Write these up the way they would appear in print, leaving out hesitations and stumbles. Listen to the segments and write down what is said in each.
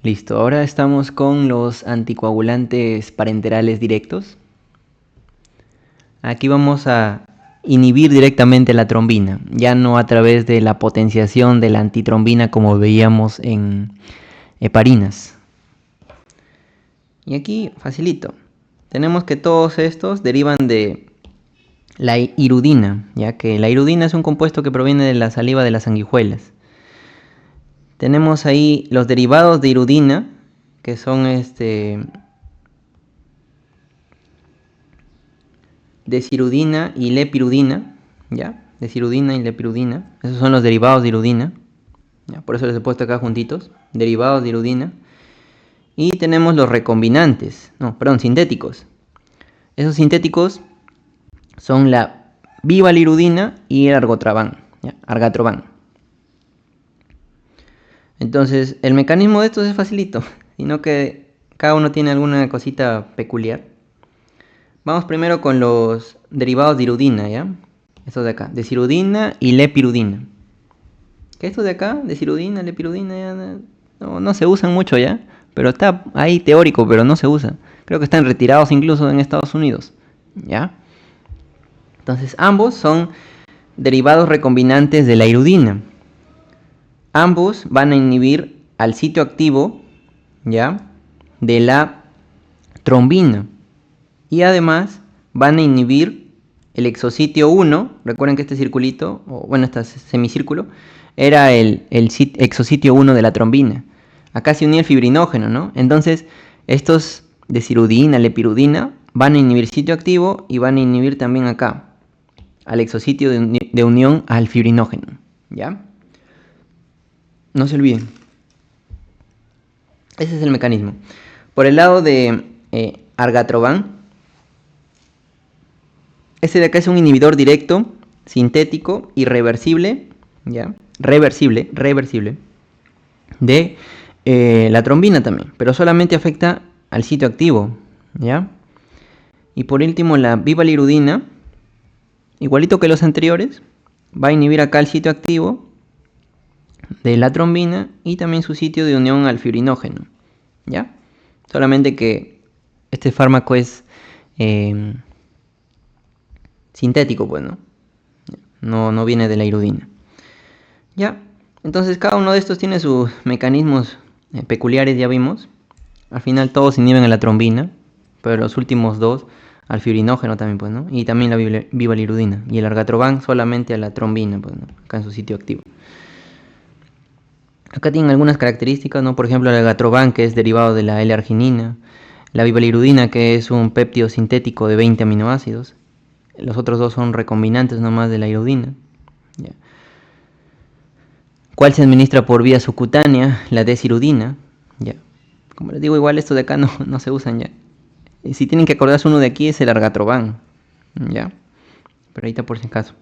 Listo, ahora estamos con los anticoagulantes parenterales directos. Aquí vamos a inhibir directamente la trombina, ya no a través de la potenciación de la antitrombina como veíamos en heparinas. Y aquí facilito. Tenemos que todos estos derivan de la hirudina, ya que la hirudina es un compuesto que proviene de la saliva de las sanguijuelas. Tenemos ahí los derivados de hirudina, que son desirudina y lepirudina, ¿ya? Desirudina y lepirudina, esos son los derivados de hirudina, ¿ya? Por eso les he puesto acá juntitos, derivados de hirudina. Y tenemos los recombinantes, sintéticos. Esos sintéticos son la vivalirudina y el argatroban, ¿ya? Argatroban. Entonces, el mecanismo de estos es facilito, sino que cada uno tiene alguna cosita peculiar. Vamos primero con los derivados de hirudina, ¿ya? Estos de acá, desirudina y lepirudina. Que estos de acá, desirudina, lepirudina, ya no se usan mucho ya, pero está ahí teórico, pero no se usa. Creo que están retirados incluso en Estados Unidos, ¿ya? Entonces, ambos son derivados recombinantes de la hirudina. Ambos van a inhibir al sitio activo, ¿ya?, de la trombina. Y además van a inhibir el exositio 1. Recuerden que este circulito, este semicírculo, era el exositio 1 de la trombina. Acá se unía el fibrinógeno, ¿no? Entonces, estos desirudina, lepirudina, van a inhibir sitio activo y van a inhibir también acá, al exositio de unión al fibrinógeno, ¿ya? No se olviden. Ese es el mecanismo. Por el lado de argatroban, este de acá es un inhibidor directo, sintético y reversible, ¿ya? Reversible de la trombina también, pero solamente afecta al sitio activo, ¿ya? Y por último la vivalirudina, igualito que los anteriores, va a inhibir acá el sitio activo de la trombina y también su sitio de unión al fibrinógeno, ¿ya? Solamente que este fármaco es sintético, pues, no viene de la hirudina, ¿ya? Entonces cada uno de estos tiene sus mecanismos peculiares, ya vimos. Al final todos inhiben a la trombina, pero los últimos dos al fibrinógeno también, pues, ¿no? Y también la vivalirudina. Y el argatroban solamente a la trombina, pues, ¿no? Acá en su sitio activo. Acá tienen algunas características, ¿no? Por ejemplo, el argatroban, que es derivado de la L-arginina. La vivalirudina, que es un péptido sintético de 20 aminoácidos. Los otros dos son recombinantes nomás de la hirudina, ¿ya? ¿Cuál se administra por vía subcutánea? La desirudina, ¿ya? Como les digo, igual estos de acá no se usan ya. Y si tienen que acordarse, uno de aquí es el argatroban, ¿ya? Pero ahí está por si acaso.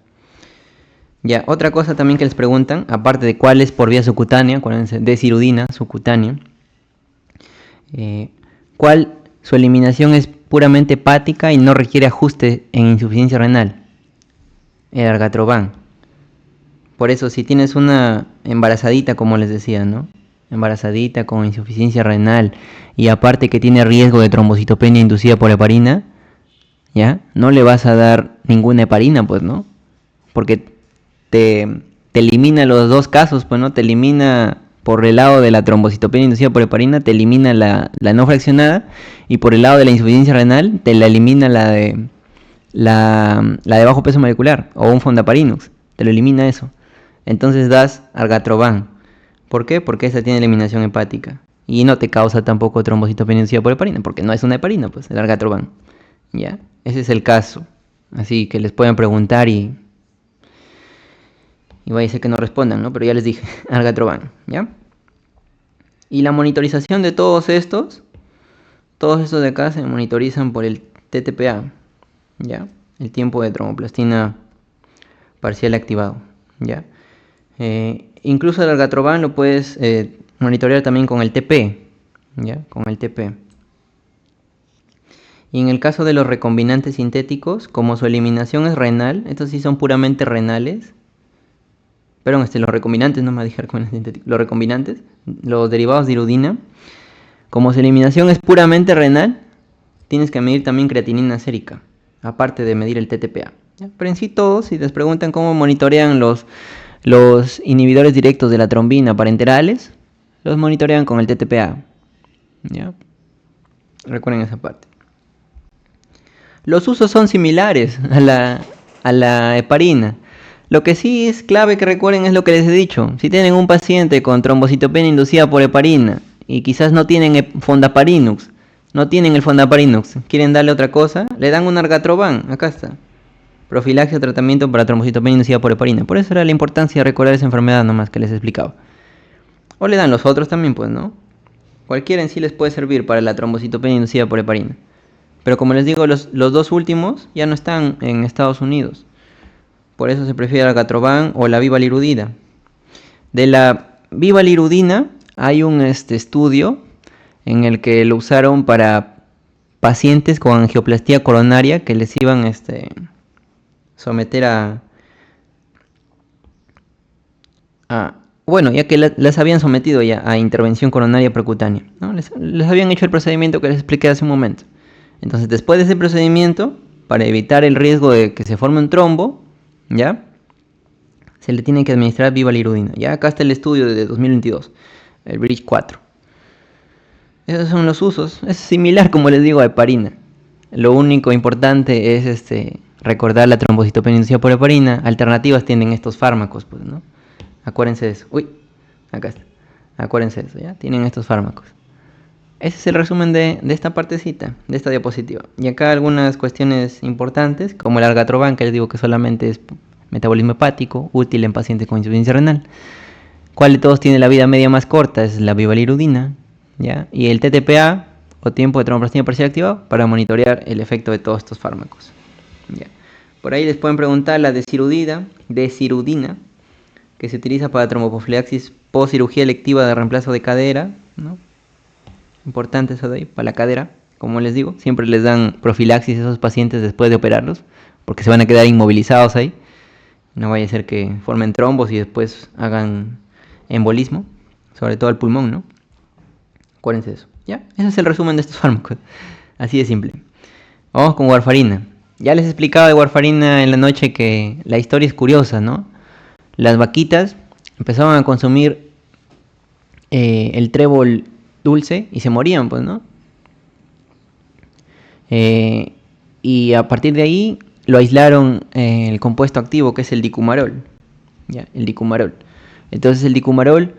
Ya, otra cosa también que les preguntan, aparte de cuál es por vía subcutánea, cuál es desirudina subcutánea, cuál su eliminación es puramente hepática y no requiere ajuste en insuficiencia renal. El argatroban. Por eso, si tienes una embarazadita, como les decía, ¿no? Embarazadita con insuficiencia renal y aparte que tiene riesgo de trombocitopenia inducida por heparina, ¿ya? No le vas a dar ninguna heparina, pues, ¿no? Porque te elimina los dos casos, pues, ¿no? Te elimina por el lado de la trombocitopenia inducida por heparina, te elimina la no fraccionada, y por el lado de la insuficiencia renal, te la elimina la de bajo peso molecular o un fondaparinux, te lo elimina eso. Entonces das argatroban. ¿Por qué? Porque esa tiene eliminación hepática y no te causa tampoco trombocitopenia inducida por heparina, porque no es una heparina, pues, el argatroban, ¿ya? Ese es el caso. Así que les pueden preguntar y vaya a ser que no respondan, ¿no? Pero ya les dije, argatroban, ¿ya? Y la monitorización de todos estos de acá se monitorizan por el TTPA, ¿ya? El tiempo de tromboplastina parcial activado, ¿ya? Incluso el argatroban lo puedes monitorear también con el TP, ¿ya? Con el TP. Y en el caso de los recombinantes sintéticos, como su eliminación es renal, estos sí son puramente renales, perdón, los recombinantes, no me dije recombinantes sintéticos, los recombinantes, los derivados de irudina, como su eliminación es puramente renal, tienes que medir también creatinina sérica, aparte de medir el TTPA. ¿Ya? Pero en sí todos, si les preguntan cómo monitorean los inhibidores directos de la trombina parenterales, los monitorean con el TTPA. ¿Ya? Recuerden esa parte. Los usos son similares a la heparina. Lo que sí es clave que recuerden es lo que les he dicho. Si tienen un paciente con trombocitopenia inducida por heparina y quizás no tienen fondaparinux, no tienen el fondaparinux, quieren darle otra cosa, le dan un argatroban, acá está. Profilaxia o tratamiento para trombocitopenia inducida por heparina. Por eso era la importancia de recordar esa enfermedad nomás que les explicaba. O le dan los otros también, pues, ¿no? Cualquiera en sí les puede servir para la trombocitopenia inducida por heparina. Pero como les digo, los dos últimos ya no están en Estados Unidos. Por eso se prefiere el argatroban o la vivalirudina. De la vivalirudina hay un estudio en el que lo usaron para pacientes con angioplastía coronaria que les iban someter bueno, ya que las habían sometido ya a intervención coronaria percutánea, ¿no? Les habían hecho el procedimiento que les expliqué hace un momento. Entonces, después de ese procedimiento, para evitar el riesgo de que se forme un trombo, ¿ya? Se le tiene que administrar vivalirudina. Ya acá está el estudio de 2022, el Bridge 4. Esos son los usos. Es similar, como les digo, a heparina. Lo único importante es recordar la trombocitopenia inducida por heparina. Alternativas tienen estos fármacos, pues, ¿no? Acuérdense de eso. Uy, acá está. Acuérdense de eso, ¿ya? Tienen estos fármacos. Ese es el resumen de esta partecita, de esta diapositiva. Y acá algunas cuestiones importantes, como el argatroban, que les digo que solamente es metabolismo hepático, útil en pacientes con insuficiencia renal. ¿Cuál de todos tiene la vida media más corta? Es la vivalirudina, ¿ya? Y el TTPA, o tiempo de tromboplastina parcial activado, para monitorear el efecto de todos estos fármacos. ¿Ya? Por ahí les pueden preguntar la desirudina, que se utiliza para tromboprofilaxis post cirugía electiva de reemplazo de cadera, ¿no? Importante eso de ahí, para la cadera, como les digo, siempre les dan profilaxis a esos pacientes después de operarlos, porque se van a quedar inmovilizados ahí, no vaya a ser que formen trombos y después hagan embolismo, sobre todo al pulmón, ¿no? Acuérdense de eso, ¿ya? Ese es el resumen de estos fármacos, así de simple. Vamos con warfarina. Ya les explicaba de warfarina en la noche que la historia es curiosa, ¿no? Las vaquitas empezaban a consumir el trébol dulce y se morían, pues, ¿no? Y a partir de ahí lo aislaron el compuesto activo, que es el dicumarol, ¿ya? El dicumarol. Entonces el dicumarol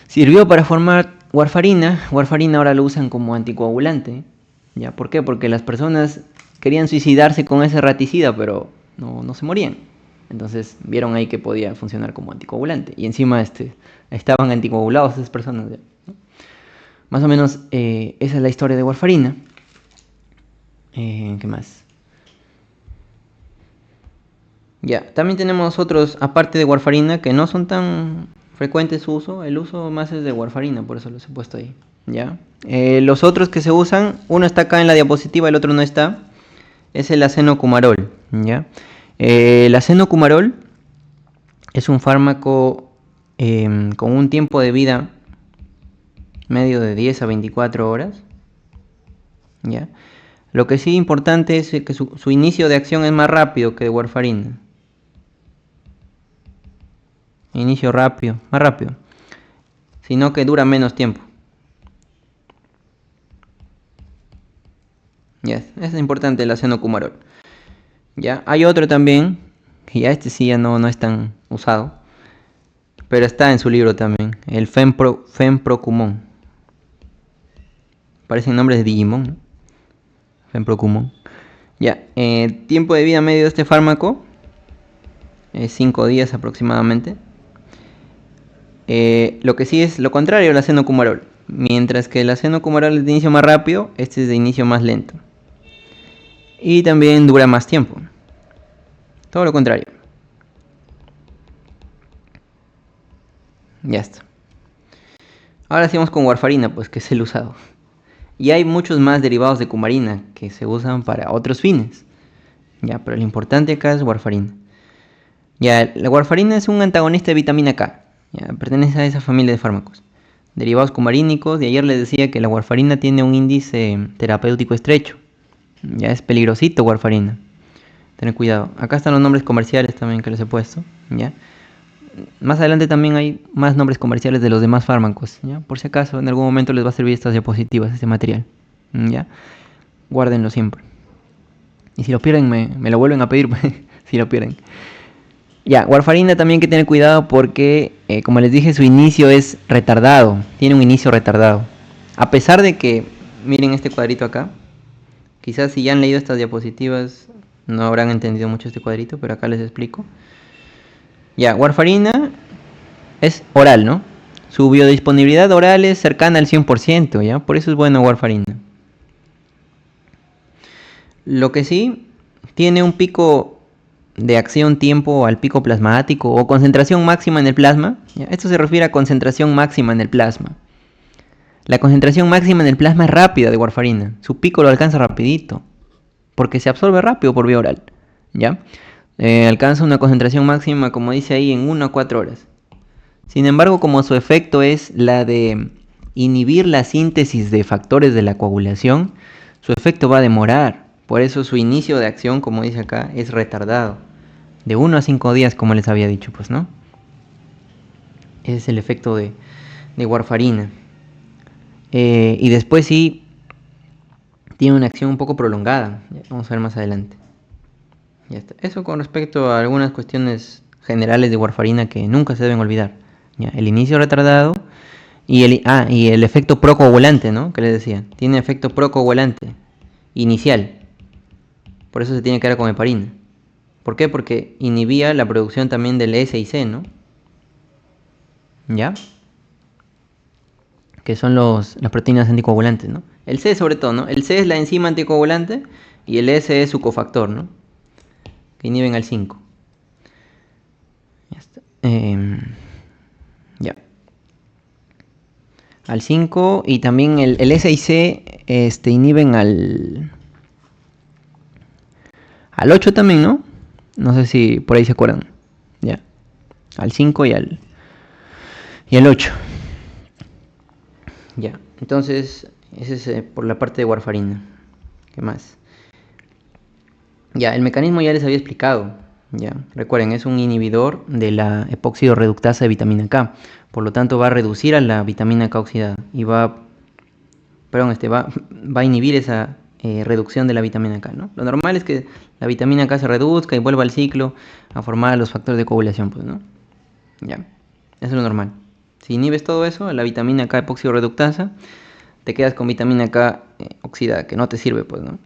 sirvió para formar warfarina. Warfarina ahora lo usan como anticoagulante, ¿ya? ¿Por qué? Porque las personas querían suicidarse con ese raticida, pero no se morían. Entonces vieron ahí que podía funcionar como anticoagulante. Y encima estaban anticoagulados esas personas, ¿ya? Más o menos esa es la historia de warfarina. ¿Qué más? Ya, también tenemos otros, aparte de warfarina, que no son tan frecuentes su uso. El uso más es de warfarina, por eso los he puesto ahí. ¿Ya? Los otros que se usan, uno está acá en la diapositiva, el otro no está. Es el acenocumarol. ¿Ya? El acenocumarol es un fármaco con un tiempo de vida medio de 10 a 24 horas. ¿Ya? Lo que sí es importante es que su inicio de acción es más rápido que de warfarina. Inicio rápido, más rápido. Sino que dura menos tiempo. Ya, es importante el acenocumarol. Ya, hay otro también, que ya sí ya no es tan usado. Pero está en su libro también, el Fenprocumon. Parecen nombres de Digimon, ¿no? Fenprocumon. Ya, tiempo de vida medio de este fármaco es 5 días aproximadamente. Lo que sí es lo contrario al acenocumarol. Mientras que el acenocumarol es de inicio más rápido, este es de inicio más lento. Y también dura más tiempo. Todo lo contrario. Ya está. Ahora seguimos con warfarina, pues, que es el usado. Y hay muchos más derivados de cumarina que se usan para otros fines. Ya, pero lo importante acá es warfarina. Ya, la warfarina es un antagonista de vitamina K. Ya, pertenece a esa familia de fármacos. Derivados cumarínicos, de ayer les decía que la warfarina tiene un índice terapéutico estrecho. Ya es peligrosito warfarina. Tener cuidado. Acá están los nombres comerciales también que les he puesto. ¿Ya? Más adelante también hay más nombres comerciales de los demás fármacos. ¿Ya? Por si acaso en algún momento les va a servir estas diapositivas, este material. ¿Ya? Guárdenlo siempre. Y si lo pierden, me lo vuelven a pedir si lo pierden. Ya, warfarina también hay que tener cuidado porque, como les dije, su inicio es retardado. Tiene un inicio retardado. A pesar de que, miren este cuadrito acá. Quizás si ya han leído estas diapositivas no habrán entendido mucho este cuadrito, pero acá les explico. Ya, warfarina es oral, ¿no? Su biodisponibilidad oral es cercana al 100%, ¿ya? Por eso es bueno warfarina. Lo que sí, tiene un pico de acción tiempo al pico plasmático o concentración máxima en el plasma. ¿Ya? Esto se refiere a concentración máxima en el plasma. La concentración máxima en el plasma es rápida de warfarina. Su pico lo alcanza rapidito, porque se absorbe rápido por vía oral. ¿Ya? Alcanza una concentración máxima, como dice ahí, en 1 a 4 horas. Sin embargo, como su efecto es la de inhibir la síntesis de factores de la coagulación, su efecto va a demorar. Por eso su inicio de acción, como dice acá, es retardado. De 1 a 5 días, como les había dicho, pues, ¿no? Ese es el efecto de warfarina. Y después sí, tiene una acción un poco prolongada. Vamos a ver más adelante. Ya está. Eso con respecto a algunas cuestiones generales de warfarina que nunca se deben olvidar. ¿Ya? El inicio retardado y el efecto procoagulante, ¿no? Que les decía. Tiene efecto procoagulante inicial. Por eso se tiene que dar con heparina. ¿Por qué? Porque inhibía la producción también del S y C, ¿no? ¿Ya? Que son las proteínas anticoagulantes, ¿no? El C sobre todo, ¿no? El C es la enzima anticoagulante y el S es su cofactor, ¿no? Que inhiben al 5. Ya está. Ya. Al 5 y también el S y C inhiben al 8 también, ¿no? No sé si por ahí se acuerdan. Ya. Al 5 y al 8. Ya. Entonces, ese es por la parte de warfarina. ¿Qué más? Ya, el mecanismo ya les había explicado. Ya, recuerden, es un inhibidor de la epóxido reductasa de vitamina K. Por lo tanto, va a reducir a la vitamina K oxidada y va a inhibir esa reducción de la vitamina K, ¿no? Lo normal es que la vitamina K se reduzca y vuelva al ciclo a formar los factores de coagulación, pues, ¿no? Ya, eso es lo normal. Si inhibes todo eso, la vitamina K epóxido reductasa, te quedas con vitamina K oxidada, que no te sirve, pues, ¿no?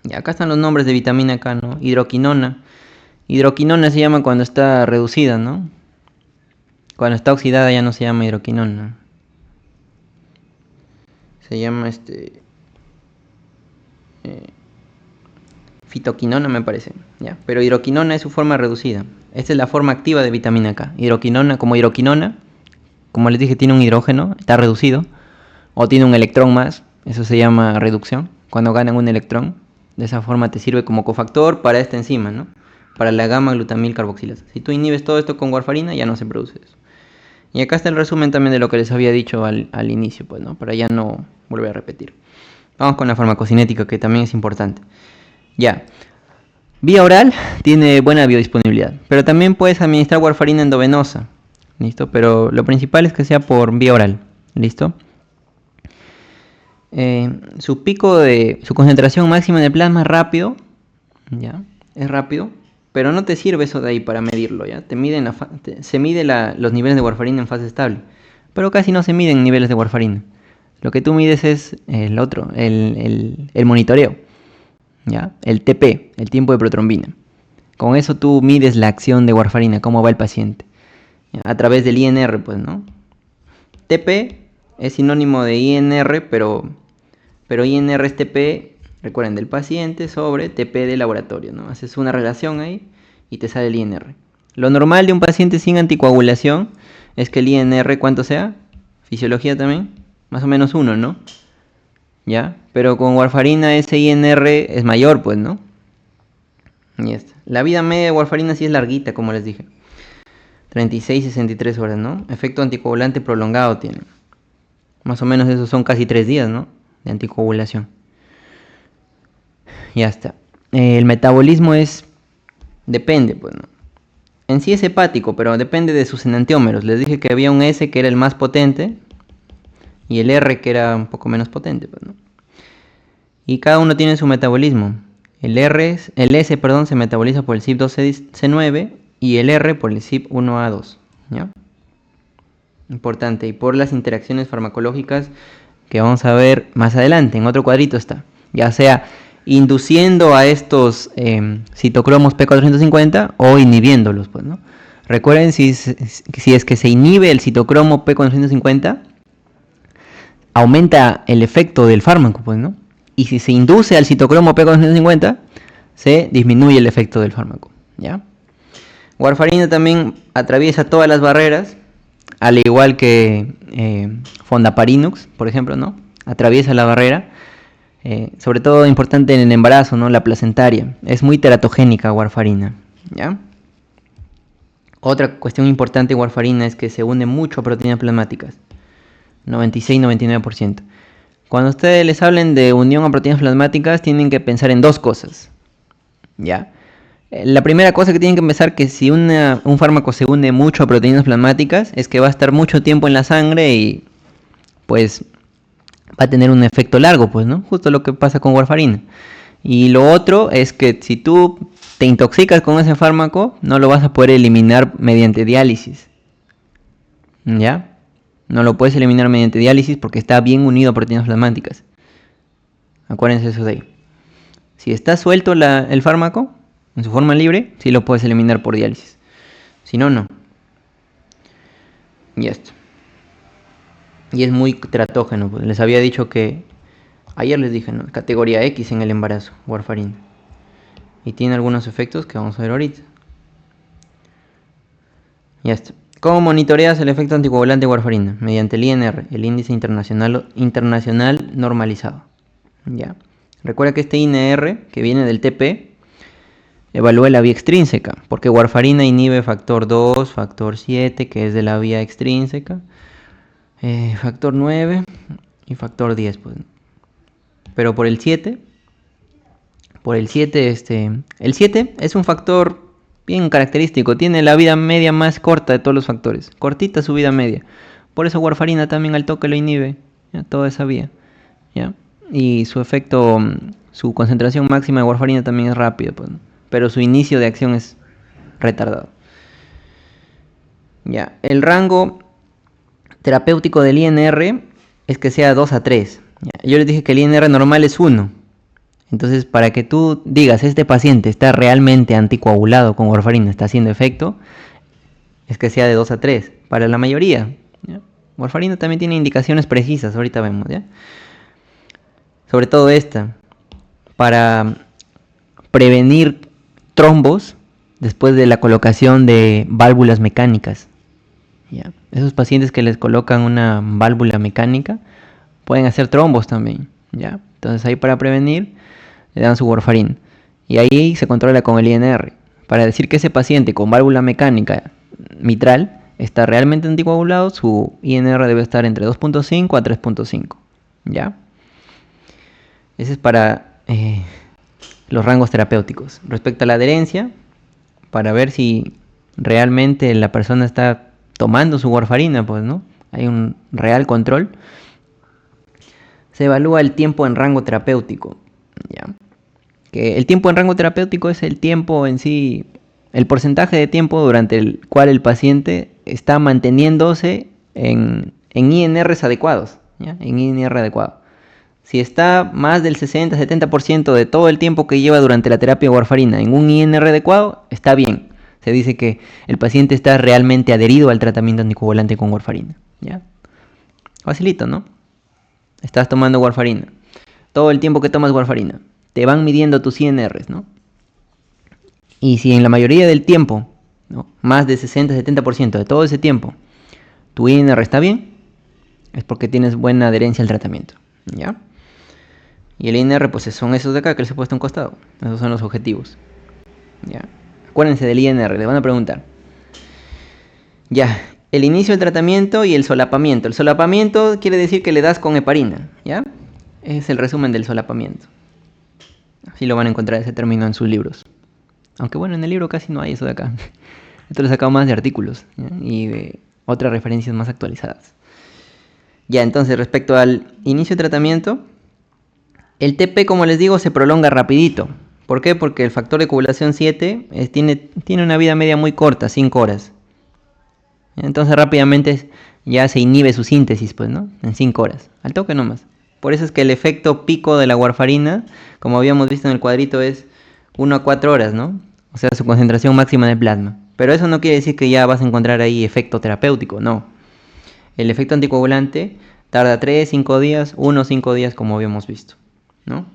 Y acá están los nombres de vitamina K, ¿no? Hidroquinona. Hidroquinona se llama cuando está reducida, ¿no? Cuando está oxidada ya no se llama hidroquinona. Se llama fitoquinona, me parece, ¿ya? Pero hidroquinona es su forma reducida. Esta es la forma activa de vitamina K. Hidroquinona, como les dije, tiene un hidrógeno, está reducido, o tiene un electrón más, eso se llama reducción, cuando ganan un electrón. De esa forma te sirve como cofactor para esta enzima, ¿no? Para la gamma glutamil carboxilasa. Si tú inhibes todo esto con warfarina, ya no se produce eso. Y acá está el resumen también de lo que les había dicho al inicio, pues, ¿no? Para ya no volver a repetir. Vamos con la farmacocinética, que también es importante. Ya. Vía oral tiene buena biodisponibilidad, pero también puedes administrar warfarina endovenosa. ¿Listo? Pero lo principal es que sea por vía oral. ¿Listo? Su concentración máxima en el plasma es rápido, ¿ya? Es rápido, pero no te sirve eso de ahí para medirlo, ¿ya? Se mide los niveles de warfarina en fase estable, pero casi no se miden niveles de warfarina. Lo que tú mides es el monitoreo, ¿ya? El TP, el tiempo de protrombina. Con eso tú mides la acción de warfarina, cómo va el paciente, ¿ya? A través del INR, pues, ¿no? TP es sinónimo de INR, pero INR es TP, recuerden, del paciente sobre TP de laboratorio, ¿no? Haces una relación ahí y te sale el INR. Lo normal de un paciente sin anticoagulación es que el INR, ¿cuánto sea? Fisiología también, más o menos 1, ¿no? ¿Ya? Pero con warfarina ese INR es mayor, pues, ¿no? Y ya está. La vida media de warfarina sí es larguita, como les dije. 36-63 horas, ¿no? Efecto anticoagulante prolongado tiene. Más o menos esos son casi 3 días, ¿no? De anticoagulación. Ya está. El metabolismo depende, pues, ¿no? En sí es hepático, pero depende de sus enantiómeros. Les dije que había un S que era el más potente y el R que era un poco menos potente, pues, ¿no? Y cada uno tiene su metabolismo. El S, perdón, se metaboliza por el CYP12C9 y el R por el CYP1A2, ¿ya? Importante. Y por las interacciones farmacológicas que vamos a ver más adelante. En otro cuadrito está. Ya sea induciendo a estos citocromos P450 o inhibiéndolos, pues, ¿no? Recuerden, si es que se inhibe el citocromo P450, aumenta el efecto del fármaco, pues, ¿no? Y si se induce al citocromo P450, se disminuye el efecto del fármaco, ¿ya? Warfarina también atraviesa todas las barreras, al igual que Fondaparinux, por ejemplo, ¿no? Atraviesa la barrera. Sobre todo importante en el embarazo, ¿no? La placentaria. Es muy teratogénica warfarina, ¿ya? Otra cuestión importante de warfarina es que se une mucho a proteínas plasmáticas. 96-99%. Cuando ustedes les hablen de unión a proteínas plasmáticas, tienen que pensar en dos cosas, ¿ya? La primera cosa que tienen que pensar que si un fármaco se une mucho a proteínas plasmáticas es que va a estar mucho tiempo en la sangre y pues va a tener un efecto largo, pues, ¿no? Justo lo que pasa con warfarina. Y lo otro es que si tú te intoxicas con ese fármaco, no lo vas a poder eliminar mediante diálisis, ¿ya? No lo puedes eliminar mediante diálisis porque está bien unido a proteínas plasmáticas. Acuérdense eso de ahí. Si está suelto el fármaco, en su forma libre, sí lo puedes eliminar por diálisis. Si no, no. Y esto. Y es muy teratógeno. Pues les había dicho que... Ayer les dije, ¿no? Categoría X en el embarazo, warfarina. Y tiene algunos efectos que vamos a ver ahorita. Ya está. ¿Cómo monitoreas el efecto anticoagulante de warfarina? Mediante el INR, el índice internacional normalizado. Ya. Recuerda que este INR, que viene del TP, evalúa la vía extrínseca, porque warfarina inhibe factor 2, factor 7, que es de la vía extrínseca, factor 9 y factor 10, pues. Pero por el 7, el 7 es un factor bien característico, tiene la vida media más corta de todos los factores, cortita su vida media. Por eso warfarina también al toque lo inhibe, ¿ya? Toda esa vía, ¿ya? Y su efecto, su concentración máxima de warfarina también es rápida, pues, ¿no? Pero su inicio de acción es retardado. Ya, el rango terapéutico del INR es que sea 2 a 3. Ya, yo les dije que el INR normal es 1. Entonces, para que tú digas, este paciente está realmente anticoagulado con warfarina, está haciendo efecto, es que sea de 2 a 3. Para la mayoría, ¿ya? Warfarina también tiene indicaciones precisas, ahorita vemos, ¿ya? Sobre todo esta, para prevenir trombos después de la colocación de válvulas mecánicas, ¿ya? Esos pacientes que les colocan una válvula mecánica pueden hacer trombos también, ¿ya? Entonces ahí para prevenir le dan su warfarina y ahí se controla con el INR para decir que ese paciente con válvula mecánica mitral está realmente anticoagulado. Su INR debe estar entre 2.5 a 3.5, ¿ya? Ese es para los rangos terapéuticos. Respecto a la adherencia, para ver si realmente la persona está tomando su warfarina, pues, ¿no? Hay un real control. Se evalúa el tiempo en rango terapéutico, ¿ya? Que el tiempo en rango terapéutico es el tiempo en sí, el porcentaje de tiempo durante el cual el paciente está manteniéndose en INRs adecuados, ¿ya? En INR adecuado. Si está más del 60-70% de todo el tiempo que lleva durante la terapia de warfarina en un INR adecuado, está bien. Se dice que el paciente está realmente adherido al tratamiento anticoagulante con warfarina, ¿ya? Facilito, ¿no? Estás tomando warfarina. Todo el tiempo que tomas warfarina, te van midiendo tus INRs, ¿no? Y si en la mayoría del tiempo, ¿no?, más de 60-70% de todo ese tiempo, tu INR está bien, es porque tienes buena adherencia al tratamiento, ¿ya? Y el INR, pues son esos de acá que les he puesto a un costado. Esos son los objetivos. ¿Ya? Acuérdense del INR, les van a preguntar. Ya, el inicio del tratamiento y el solapamiento. El solapamiento quiere decir que le das con heparina, ¿ya? Es el resumen del solapamiento. Así lo van a encontrar ese término en sus libros. Aunque bueno, en el libro casi no hay eso de acá. Esto lo he sacado más de artículos, ¿ya? Y de otras referencias más actualizadas. Ya, entonces respecto al inicio de tratamiento, el TP, como les digo, se prolonga rapidito. ¿Por qué? Porque el factor de coagulación 7 tiene una vida media muy corta, 5 horas. Entonces rápidamente ya se inhibe su síntesis, pues, ¿no? En 5 horas, al toque nomás. Por eso es que el efecto pico de la warfarina, como habíamos visto en el cuadrito, es 1 a 4 horas, ¿no? O sea, su concentración máxima de plasma. Pero eso no quiere decir que ya vas a encontrar ahí efecto terapéutico, no. El efecto anticoagulante tarda 3, 5 días, 1 o 5 días, como habíamos visto, ¿no?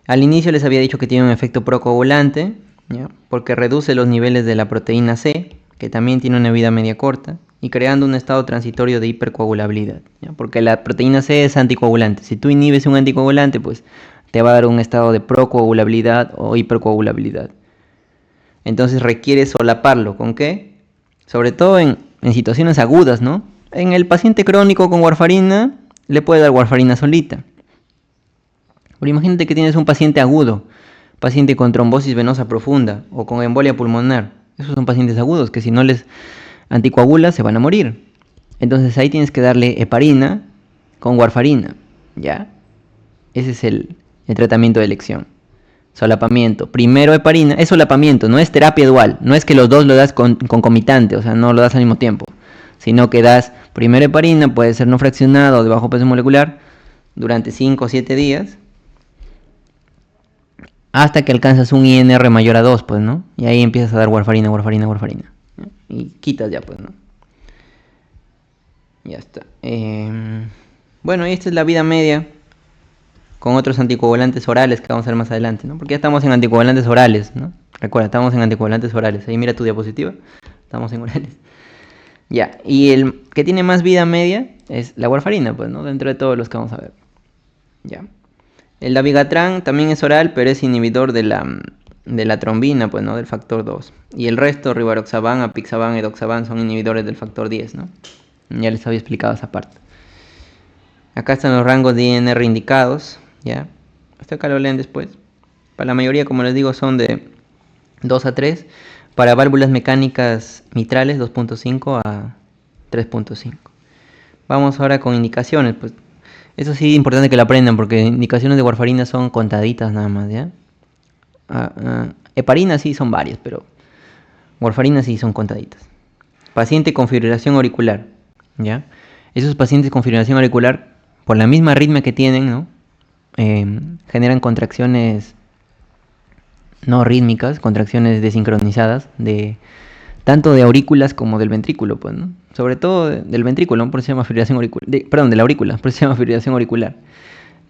Al inicio les había dicho que tiene un efecto procoagulante, ¿ya? Porque reduce los niveles de la proteína C, que también tiene una vida media corta, y creando un estado transitorio de hipercoagulabilidad, ¿ya? Porque la proteína C es anticoagulante. Si tú inhibes un anticoagulante, pues te va a dar un estado de procoagulabilidad o hipercoagulabilidad. Entonces requiere solaparlo. ¿Con qué? Sobre todo en situaciones agudas, ¿no? En el paciente crónico con warfarina, le puede dar warfarina solita. Pero imagínate que tienes un paciente agudo, paciente con trombosis venosa profunda o con embolia pulmonar. Esos son pacientes agudos que si no les anticoagulas se van a morir. Entonces ahí tienes que darle heparina con warfarina, ¿ya? Ese es el tratamiento de elección. Solapamiento. Primero heparina. Es solapamiento, no es terapia dual. No es que los dos lo das concomitante, o sea, no lo das al mismo tiempo. Sino que das primero heparina, puede ser no fraccionado o de bajo peso molecular, durante 5 o 7 días. Hasta que alcanzas un INR mayor a 2, pues, ¿no? Y ahí empiezas a dar warfarina. ¿No? Y quitas ya, pues, ¿no? Ya está. Bueno, y esta es la vida media con otros anticoagulantes orales que vamos a ver más adelante, ¿no? Porque ya estamos en anticoagulantes orales, ¿no? Recuerda, estamos en anticoagulantes orales. Ahí mira tu diapositiva. Estamos en orales. Ya, y el que tiene más vida media es la warfarina, pues, ¿no? Dentro de todos los que vamos a ver. Ya. El dabigatran también es oral, pero es inhibidor de la trombina, pues, ¿no? Del factor 2. Y el resto, rivaroxaban, apixaban, edoxaban, son inhibidores del factor 10, ¿no? Ya les había explicado esa parte. Acá están los rangos de INR indicados, ¿ya? Esto acá lo leen después. Para la mayoría, como les digo, son de 2 a 3. Para válvulas mecánicas mitrales, 2.5 a 3.5. Vamos ahora con indicaciones, pues. Eso sí es importante que lo aprendan porque indicaciones de warfarina son contaditas nada más, ¿ya? Heparina sí son varias, pero warfarina sí son contaditas. Paciente con fibrilación auricular, ¿ya? Esos pacientes con fibrilación auricular, por la misma arritmia que tienen, ¿no? Generan contracciones no rítmicas, contracciones desincronizadas, tanto de aurículas como del ventrículo, pues, ¿no? Sobre todo del ventrículo, ¿no? Por eso se llama fibrilación auricular. Perdón, de la aurícula, por eso se llama fibrilación auricular.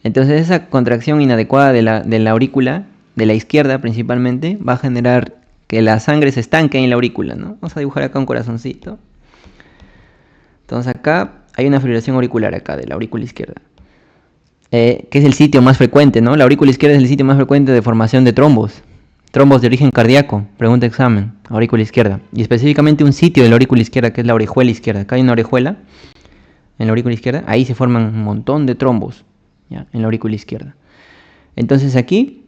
Entonces esa contracción inadecuada de la aurícula, de la izquierda principalmente, va a generar que la sangre se estanque en la aurícula, ¿no? Vamos a dibujar acá un corazoncito. Entonces acá hay una fibrilación auricular acá, de la aurícula izquierda. Que es el sitio más frecuente, ¿no? La aurícula izquierda es el sitio más frecuente de formación de trombos. Trombos de origen cardíaco, pregunta examen, aurícula izquierda. Y específicamente un sitio de la aurícula izquierda, que es la orejuela izquierda. Acá hay una orejuela en la aurícula izquierda. Ahí se forman un montón de trombos, ¿ya? En la aurícula izquierda. Entonces aquí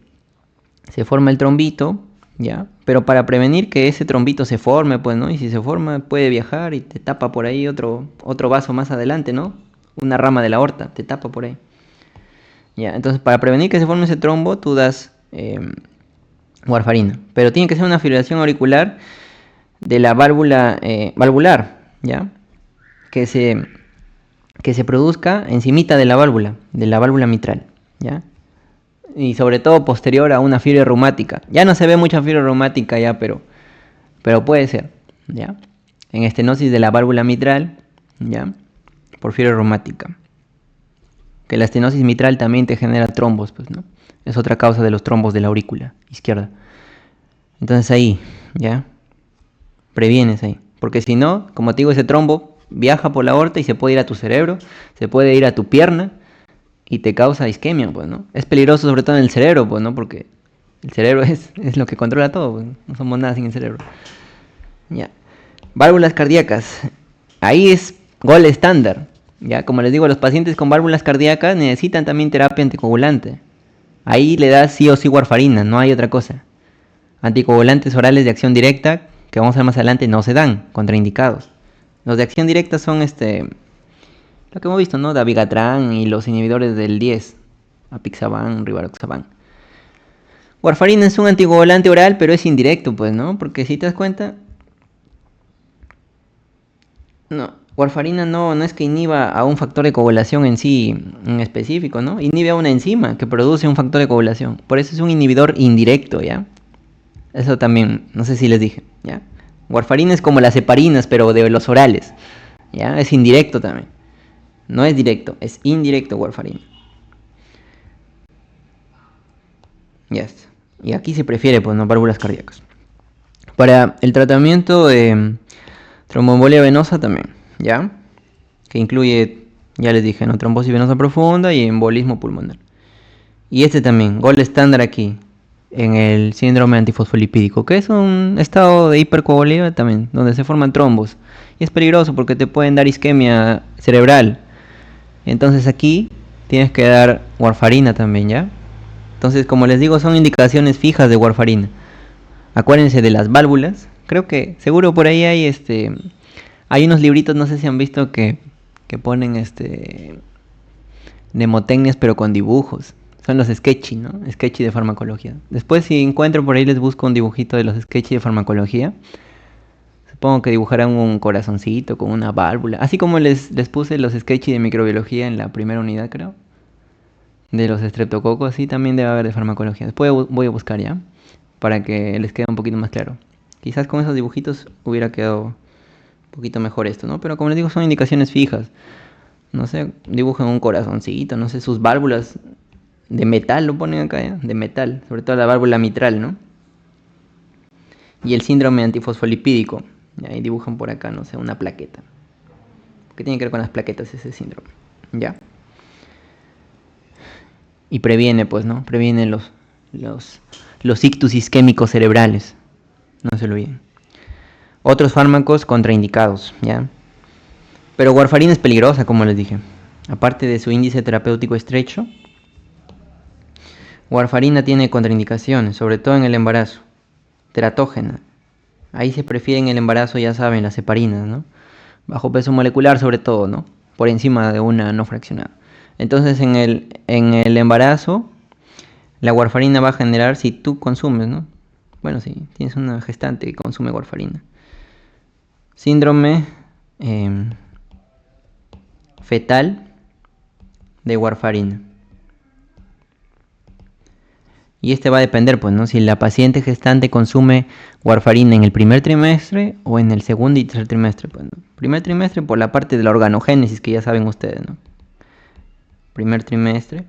se forma el trombito, ¿ya? Pero para prevenir que ese trombito se forme, pues, ¿no? Y si se forma puede viajar y te tapa por ahí otro vaso más adelante, ¿no? Una rama de la aorta, te tapa por ahí. ¿Ya? Entonces para prevenir que se forme ese trombo, tú das warfarina, pero tiene que ser una fibrilación auricular de la válvula valvular, ¿ya? Que se produzca encimita de la válvula mitral, ¿ya? Y sobre todo posterior a una fiebre reumática. Ya no se ve mucha fiebre reumática ya, pero puede ser, ¿ya? En estenosis de la válvula mitral, ¿ya? Por fiebre reumática. Que la estenosis mitral también te genera trombos, pues, ¿no? Es otra causa de los trombos de la aurícula izquierda. Entonces ahí, ¿ya? Previenes ahí. Porque si no, como te digo, ese trombo viaja por la aorta y se puede ir a tu cerebro, se puede ir a tu pierna y te causa isquemia, pues, ¿no? Es peligroso sobre todo en el cerebro, pues, ¿no? Porque El cerebro es lo que controla todo, pues. No somos nada sin el cerebro. Ya. Válvulas cardíacas. Ahí es gol estándar. Ya, como les digo, los pacientes con válvulas cardíacas necesitan también terapia anticoagulante. Ahí le das sí o sí warfarina, no hay otra cosa. Anticoagulantes orales de acción directa, que vamos a ver más adelante, no se dan, contraindicados. Los de acción directa son lo que hemos visto, ¿no? Dabigatran y los inhibidores del 10, apixaban, rivaroxaban. Warfarina es un anticoagulante oral, pero es indirecto, pues, ¿no? Porque si te das cuenta, no, warfarina no es que inhiba a un factor de coagulación en sí en específico, ¿no? Inhibe a una enzima que produce un factor de coagulación. Por eso es un inhibidor indirecto, ¿ya? Eso también, no sé si les dije, ¿ya? Warfarina es como las heparinas, pero de los orales, ¿ya? Es indirecto también. No es directo, es indirecto warfarina. Ya está. Y aquí se prefiere, pues, no válvulas cardíacas. Para el tratamiento de tromboembolia venosa también, ¿ya? Que incluye, ya les dije, ¿no? Trombosis venosa profunda y embolismo pulmonar. Y este también, gol estándar aquí, en el síndrome antifosfolipídico, que es un estado de hipercoagulabilidad también, donde se forman trombos. Y es peligroso porque te pueden dar isquemia cerebral. Entonces aquí tienes que dar warfarina también, ¿ya? Entonces, como les digo, son indicaciones fijas de warfarina. Acuérdense de las válvulas. Creo que seguro por ahí hay unos libritos, no sé si han visto que ponen mnemotecnias pero con dibujos. Son los sketchy, ¿no? Sketchy de farmacología. Después si encuentro por ahí les busco un dibujito de los sketchy de farmacología. Supongo que dibujarán un corazoncito con una válvula. Así como les puse los sketchy de microbiología en la primera unidad, creo. De los estreptococos, sí, también debe haber de farmacología. Después voy a buscar ya, para que les quede un poquito más claro. Quizás con esos dibujitos hubiera quedado un poquito mejor esto, ¿no? Pero como les digo, son indicaciones fijas. No sé, dibujen un corazoncito, no sé, sus válvulas de metal lo ponen acá, ¿ya? De metal, sobre todo la válvula mitral, ¿no? Y el síndrome antifosfolipídico. Y ahí dibujan por acá, no sé, una plaqueta. ¿Qué tiene que ver con las plaquetas ese síndrome? ¿Ya? Y previene, pues, ¿no? Previene los ictus isquémicos cerebrales. No se lo olviden. Otros fármacos contraindicados, ¿ya? Pero warfarina es peligrosa, como les dije. Aparte de su índice terapéutico estrecho, warfarina tiene contraindicaciones, sobre todo en el embarazo. Teratógena. Ahí se prefiere en el embarazo, ya saben, las heparinas, ¿no? Bajo peso molecular sobre todo, ¿no? Por encima de una no fraccionada. Entonces en el embarazo, la warfarina va a generar si tú consumes, ¿no? Bueno, si tienes una gestante que consume warfarina. Síndrome fetal de warfarina. Y este va a depender, pues, ¿no? Si la paciente gestante consume warfarina en el primer trimestre o en el segundo y tercer trimestre, pues, ¿no? Primer trimestre por la parte de la organogénesis que ya saben ustedes, ¿no? Primer trimestre.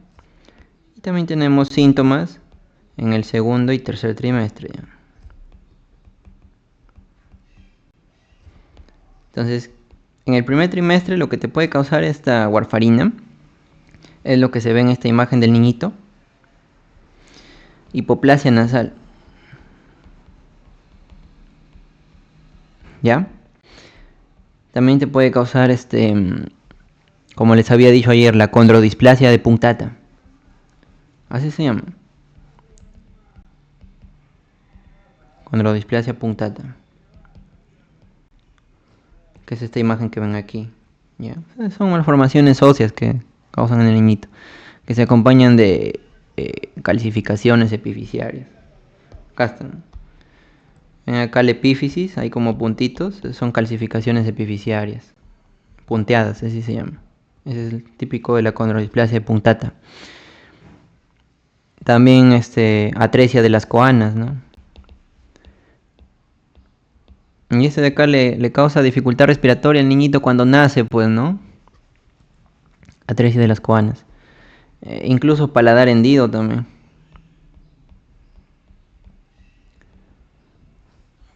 Y también tenemos síntomas en el segundo y tercer trimestre, ¿ya? Entonces, en el primer trimestre lo que te puede causar esta warfarina es lo que se ve en esta imagen del niñito. Hipoplasia nasal. ¿Ya? También te puede causar como les había dicho ayer, la condrodisplasia de punctata. Así se llama. Condrodisplasia punctata. Que es esta imagen que ven aquí. ¿Ya? Son malformaciones óseas que causan en el niñito. Que se acompañan de calcificaciones epifisiarias. Acá están. Ven acá la epífisis, hay como puntitos. Son calcificaciones epifisiarias. Punteadas, así se llama. Ese es el típico de la condrodisplasia punctata. También atresia de las coanas, ¿no? Y de acá le causa dificultad respiratoria al niñito cuando nace, pues, ¿no? Atresia de las coanas. Incluso paladar hendido también.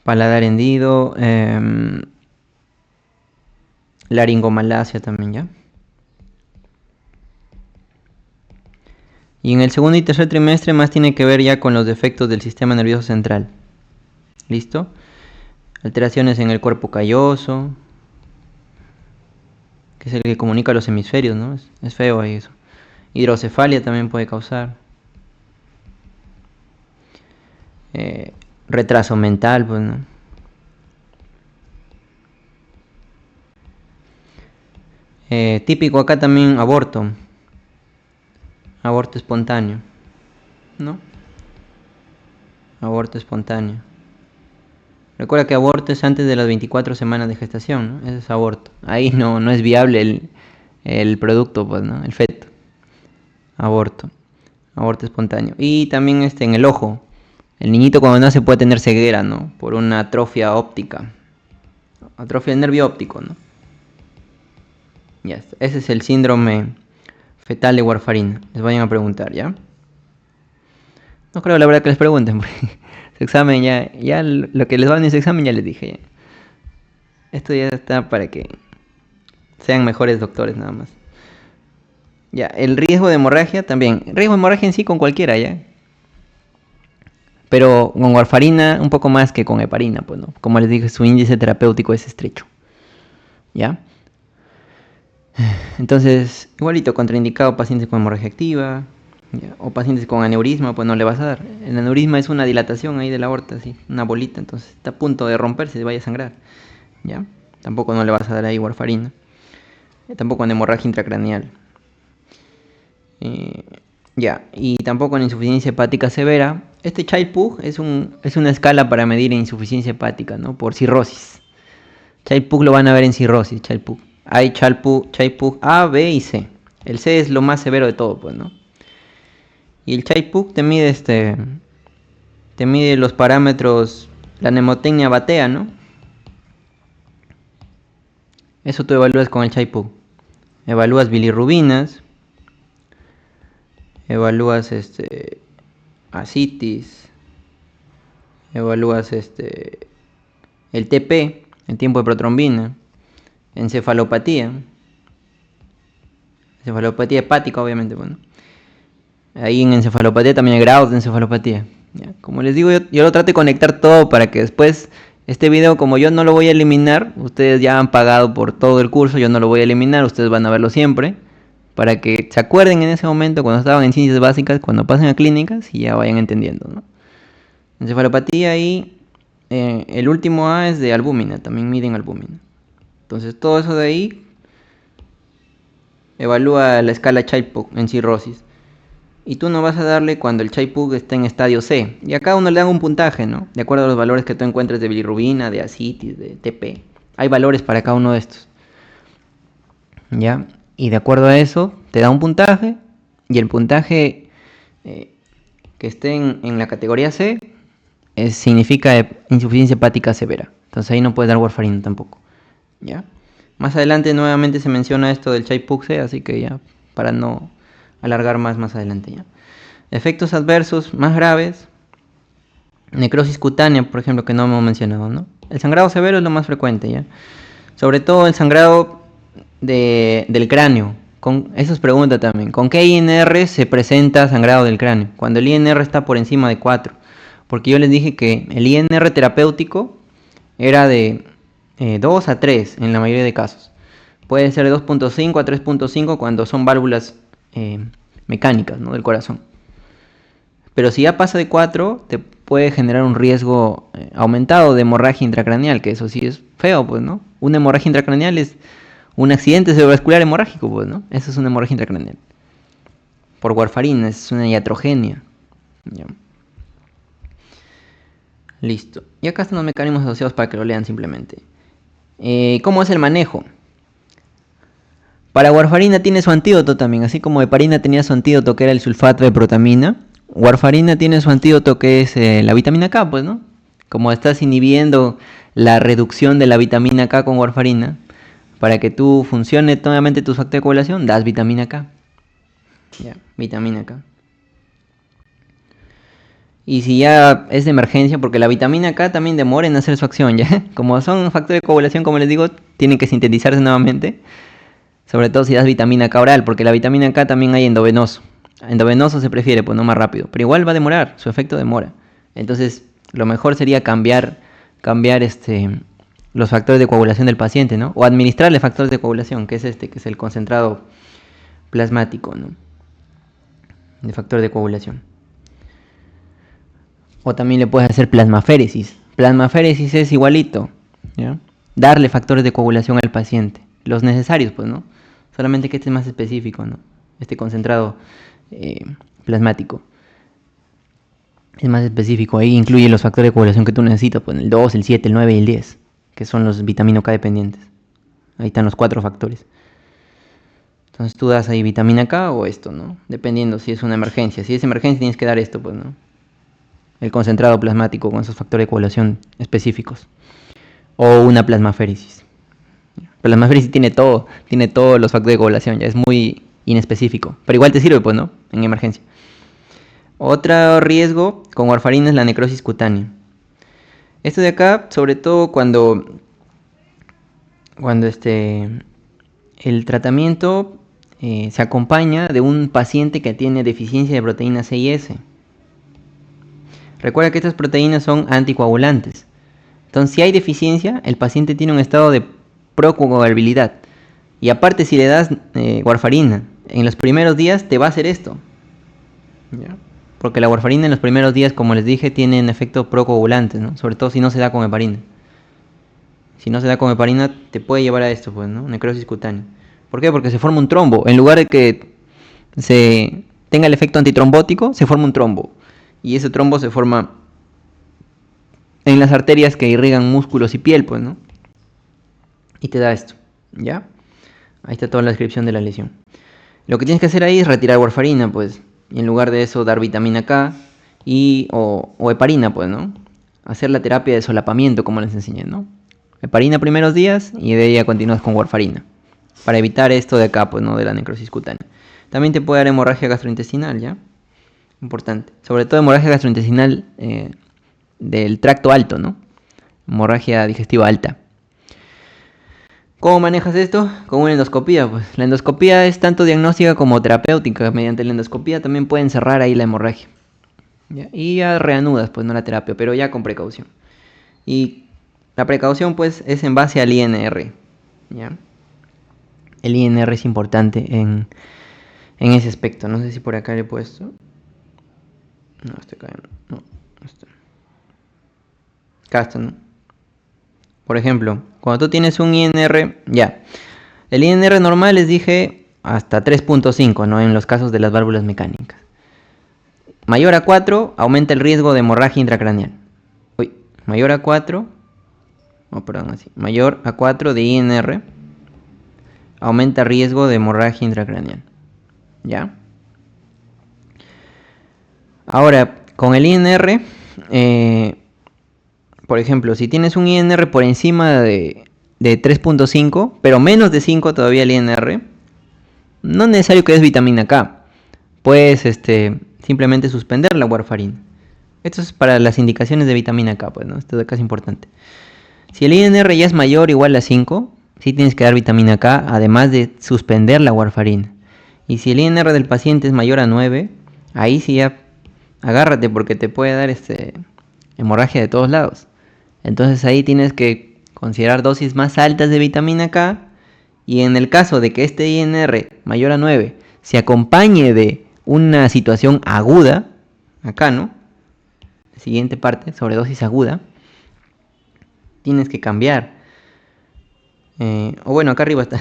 Paladar hendido. Laringomalacia también, ¿ya? Y en el segundo y tercer trimestre más tiene que ver ya con los defectos del sistema nervioso central. ¿Listo? Alteraciones en el cuerpo calloso, que es el que comunica los hemisferios, ¿no? Es feo ahí eso. Hidrocefalia también puede causar. Retraso mental, pues, ¿no? Típico acá también aborto. Aborto espontáneo, ¿no? Aborto espontáneo. Recuerda que aborto es antes de las 24 semanas de gestación, ¿no? Ese es aborto. Ahí no es viable el producto, pues, ¿no? El feto. Aborto. Aborto espontáneo. Y también en el ojo. El niñito cuando nace puede tener ceguera, ¿no? Por una atrofia óptica. Atrofia del nervio óptico, ¿no? Ya está. Ese es el síndrome fetal de warfarina. Les vayan a preguntar, ¿ya? No creo la verdad que les pregunten, porque su examen ya lo que les va en ese examen ya les dije. Ya. Esto ya está para que sean mejores doctores nada más. Ya, el riesgo de hemorragia también. Riesgo de hemorragia en sí con cualquiera, ¿ya? Pero con warfarina un poco más que con heparina, pues, ¿no? Como les dije, su índice terapéutico es estrecho. ¿Ya? Entonces, igualito, contraindicado pacientes con hemorragia activa, ¿ya? O pacientes con aneurisma, pues no le vas a dar. El aneurisma es una dilatación ahí de la aorta, así, una bolita, entonces está a punto de romperse, se vaya a sangrar, ¿ya? Tampoco no le vas a dar ahí warfarina. Tampoco en hemorragia intracraneal. Ya, y tampoco en insuficiencia hepática severa. Este Child-Pugh es una escala para medir insuficiencia hepática, ¿no? Por cirrosis. Child-Pugh lo van a ver en cirrosis, Child-Pugh. Hay Child-Pugh A, B y C. El C es lo más severo de todo, pues, ¿no? Y el Child-Pugh te mide los parámetros, la mnemotecnia batea, ¿no? Eso tú evalúas con el Child-Pugh. Evalúas bilirrubinas, evalúas ascitis, evalúas el TP, el tiempo de protrombina, encefalopatía hepática, obviamente, bueno. Ahí en encefalopatía también hay grados de encefalopatía. ¿Ya? Como les digo, yo lo trato de conectar todo para que después este video, como yo no lo voy a eliminar, ustedes ya han pagado por todo el curso, yo no lo voy a eliminar, ustedes van a verlo siempre, para que se acuerden en ese momento cuando estaban en ciencias básicas, cuando pasen a clínicas y ya vayan entendiendo, ¿no? Encefalopatía y el último A es de albúmina, también miden albúmina. Entonces todo eso de ahí evalúa la escala Child-Pugh en cirrosis. Y tú no vas a darle cuando el Child-Pugh está en estadio C. Y a cada uno le dan un puntaje, ¿no? De acuerdo a los valores que tú encuentres de bilirrubina, de ascitis, de TP. Hay valores para cada uno de estos. ¿Ya? Y de acuerdo a eso, te da un puntaje. Y el puntaje que esté en la categoría C significa insuficiencia hepática severa. Entonces ahí no puedes dar warfarina tampoco. ¿Ya? Más adelante nuevamente se menciona esto del Child-Pugh C, así que ya, para no alargar más adelante, ya. Efectos adversos más graves. Necrosis cutánea, por ejemplo, que no hemos mencionado, ¿no? El sangrado severo es lo más frecuente, ¿ya? Sobre todo el sangrado del cráneo. Eso es pregunta también. ¿Con qué INR se presenta sangrado del cráneo? Cuando el INR está por encima de 4. Porque yo les dije que el INR terapéutico era de 2 a 3 en la mayoría de casos. Puede ser de 2.5 a 3.5 cuando son válvulas mecánicas, ¿no? Del corazón. Pero si ya pasa de 4, te puede generar un riesgo aumentado de hemorragia intracraneal, que eso sí es feo, pues, ¿no? Una hemorragia intracraneal es un accidente cerebrovascular hemorrágico, pues, ¿no? Eso es una hemorragia intracraneal. Por warfarina, es una iatrogenia. ¿Ya? Listo. Y acá están los mecanismos asociados para que lo lean simplemente. ¿Cómo es el manejo? Para warfarina tiene su antídoto también, así como heparina tenía su antídoto que era el sulfato de protamina. Warfarina tiene su antídoto que es la vitamina K, pues, ¿no? Como estás inhibiendo la reducción de la vitamina K con warfarina, para que tú funcione nuevamente tu factor de coagulación, das vitamina K. Ya, vitamina K. Y si ya es de emergencia, porque la vitamina K también demora en hacer su acción, ¿ya? Como son factores de coagulación, como les digo, tienen que sintetizarse nuevamente. Sobre todo si das vitamina K oral, porque la vitamina K también hay endovenoso. Endovenoso se prefiere, pues no más rápido. Pero igual va a demorar, su efecto demora. Entonces, lo mejor sería cambiar los factores de coagulación del paciente, ¿no? O administrarle factores de coagulación, que es el concentrado plasmático, ¿no? De factor de coagulación. O también le puedes hacer plasmaféresis. Plasmaféresis es igualito, ¿ya? Darle factores de coagulación al paciente. Los necesarios, pues, ¿no? Solamente que este es más específico, ¿no? Este concentrado plasmático es más específico. Ahí incluye los factores de coagulación que tú necesitas, pues el 2, el 7, el 9 y el 10, que son los vitamina K dependientes. Ahí están los 4 factores. Entonces tú das ahí vitamina K o esto, ¿no? Dependiendo si es una emergencia. Si es emergencia tienes que dar esto, pues, ¿no? El concentrado plasmático con esos factores de coagulación específicos. O una plasmaféresis. Plasmaféresis tiene todos los factores de coagulación, ya es muy inespecífico. Pero igual te sirve, pues, ¿no? En emergencia. Otro riesgo con warfarina es la necrosis cutánea. Esto de acá, sobre todo cuando el tratamiento se acompaña de un paciente que tiene deficiencia de proteína C y S. Recuerda que estas proteínas son anticoagulantes. Entonces, si hay deficiencia, el paciente tiene un estado de procoagulabilidad. Y aparte, si le das warfarina en los primeros días, te va a hacer esto. ¿Ya? Porque la warfarina en los primeros días, como les dije, tiene un efecto procoagulante, ¿no? Sobre todo si no se da con heparina. Si no se da con heparina, te puede llevar a esto, pues, ¿no? Necrosis cutánea. ¿Por qué? Porque se forma un trombo. En lugar de que se tenga el efecto antitrombótico, se forma un trombo. Y ese trombo se forma en las arterias que irrigan músculos y piel, pues, ¿no? Y te da esto, ¿ya? Ahí está toda la descripción de la lesión. Lo que tienes que hacer ahí es retirar warfarina, pues. Y en lugar de eso, dar vitamina K o heparina, pues, ¿no? Hacer la terapia de solapamiento, como les enseñé, ¿no? Heparina primeros días y de ahí ya continúas con warfarina. Para evitar esto de acá, pues, ¿no? De la necrosis cutánea. También te puede dar hemorragia gastrointestinal, ¿ya? Importante. Sobre todo hemorragia gastrointestinal del tracto alto, ¿no? Hemorragia digestiva alta. ¿Cómo manejas esto? Con una endoscopía, pues. La endoscopía es tanto diagnóstica como terapéutica. Mediante la endoscopía también pueden cerrar ahí la hemorragia. ¿Ya? Y ya reanudas, pues, no la terapia, pero ya con precaución. Y la precaución, pues, es en base al INR. ¿Ya? El INR es importante en ese aspecto. No sé si por acá le he puesto. No, no, acá está, ¿no? Por ejemplo, cuando tú tienes un INR, ya. El INR normal les dije hasta 3.5, ¿no? En los casos de las válvulas mecánicas. Mayor a 4 aumenta el riesgo de hemorragia intracraneal. Mayor a 4, mayor a 4 de INR aumenta riesgo de hemorragia intracraneal. ¿Ya? Ahora, con el INR, por ejemplo, si tienes un INR por encima de 3.5, pero menos de 5 todavía el INR, no es necesario que des vitamina K. Puedes simplemente suspender la warfarina. Esto es para las indicaciones de vitamina K, pues, ¿no? Esto de acá es importante. Si el INR ya es mayor o igual a 5, sí tienes que dar vitamina K, además de suspender la warfarina. Y si el INR del paciente es mayor a 9, ahí sí ya agárrate porque te puede dar hemorragia de todos lados. Entonces ahí tienes que considerar dosis más altas de vitamina K. Y en el caso de que este INR mayor a 9 se acompañe de una situación aguda, acá, ¿no? La siguiente parte, sobredosis aguda, tienes que cambiar. Acá arriba está.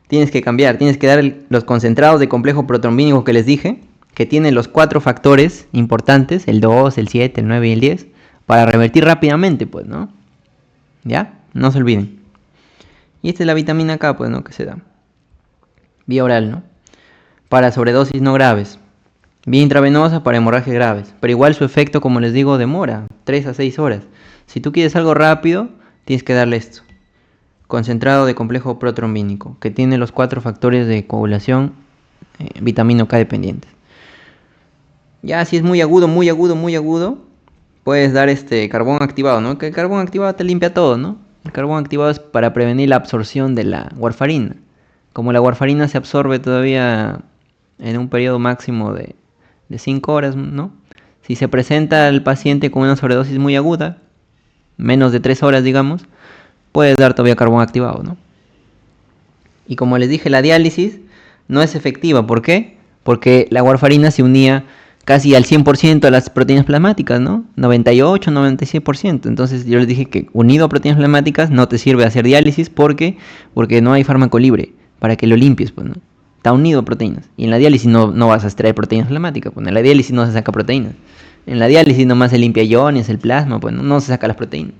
Tienes que cambiar, tienes que dar los concentrados de complejo protrombínico que les dije, que tienen los 4 factores importantes, el 2, el 7, el 9 y el 10, para revertir rápidamente, pues, ¿no? ¿Ya? No se olviden. Y esta es la vitamina K, pues, ¿no? Que se da. Vía oral, ¿no? Para sobredosis no graves. Vía intravenosa para hemorragias graves. Pero igual su efecto, como les digo, demora 3 a 6 horas. Si tú quieres algo rápido, tienes que darle esto. Concentrado de complejo protrombínico, que tiene los 4 factores de coagulación, vitamina K dependientes. Ya si es muy agudo, puedes dar carbón activado, ¿no? Que el carbón activado te limpia todo, ¿no? El carbón activado es para prevenir la absorción de la warfarina. Como la warfarina se absorbe todavía en un periodo máximo de 5 horas, ¿no? Si se presenta al paciente con una sobredosis muy aguda, menos de 3 horas, digamos, puedes dar todavía carbón activado, ¿no? Y como les dije, la diálisis no es efectiva. ¿Por qué? Porque la warfarina se unía casi al 100% a las proteínas plasmáticas, ¿no? 98, 96%. Entonces yo les dije que unido a proteínas plasmáticas no te sirve hacer diálisis porque no hay fármaco libre para que lo limpies, pues, ¿no? Está unido a proteínas. Y en la diálisis no vas a extraer proteínas plasmáticas, pues en la diálisis no se saca proteínas. En la diálisis nomás se limpia iones, el plasma, pues no se saca las proteínas.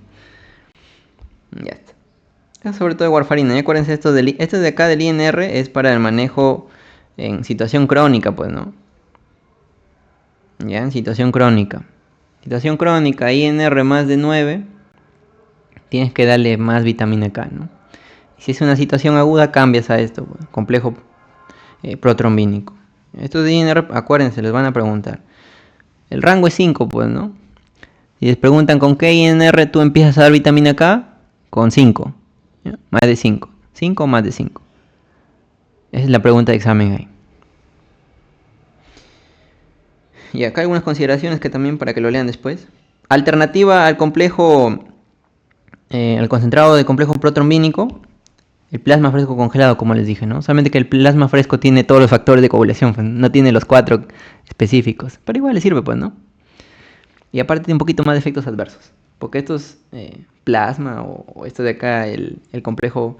Ya está. Sobre todo de warfarina. ¿Eh? Acuérdense, esto de acá del INR es para el manejo en situación crónica, pues, ¿no? Ya, en situación crónica. Situación crónica, INR más de 9, tienes que darle más vitamina K, ¿no? Y si es una situación aguda, cambias a esto, pues, complejo protrombínico. Estos de INR, acuérdense, les van a preguntar. El rango es 5, pues, ¿no? Si les preguntan con qué INR tú empiezas a dar vitamina K, con 5. ¿Ya? Más de 5. 5 o más de 5. Esa es la pregunta de examen ahí. Y acá hay algunas consideraciones que también para que lo lean después. Alternativa al complejo, al concentrado de complejo protrombínico, el plasma fresco congelado, como les dije, ¿no? Solamente que el plasma fresco tiene todos los factores de coagulación, pues, no tiene los 4 específicos, pero igual le sirve, pues, ¿no? Y aparte tiene un poquito más de efectos adversos, porque estos plasma o esto de acá, el complejo,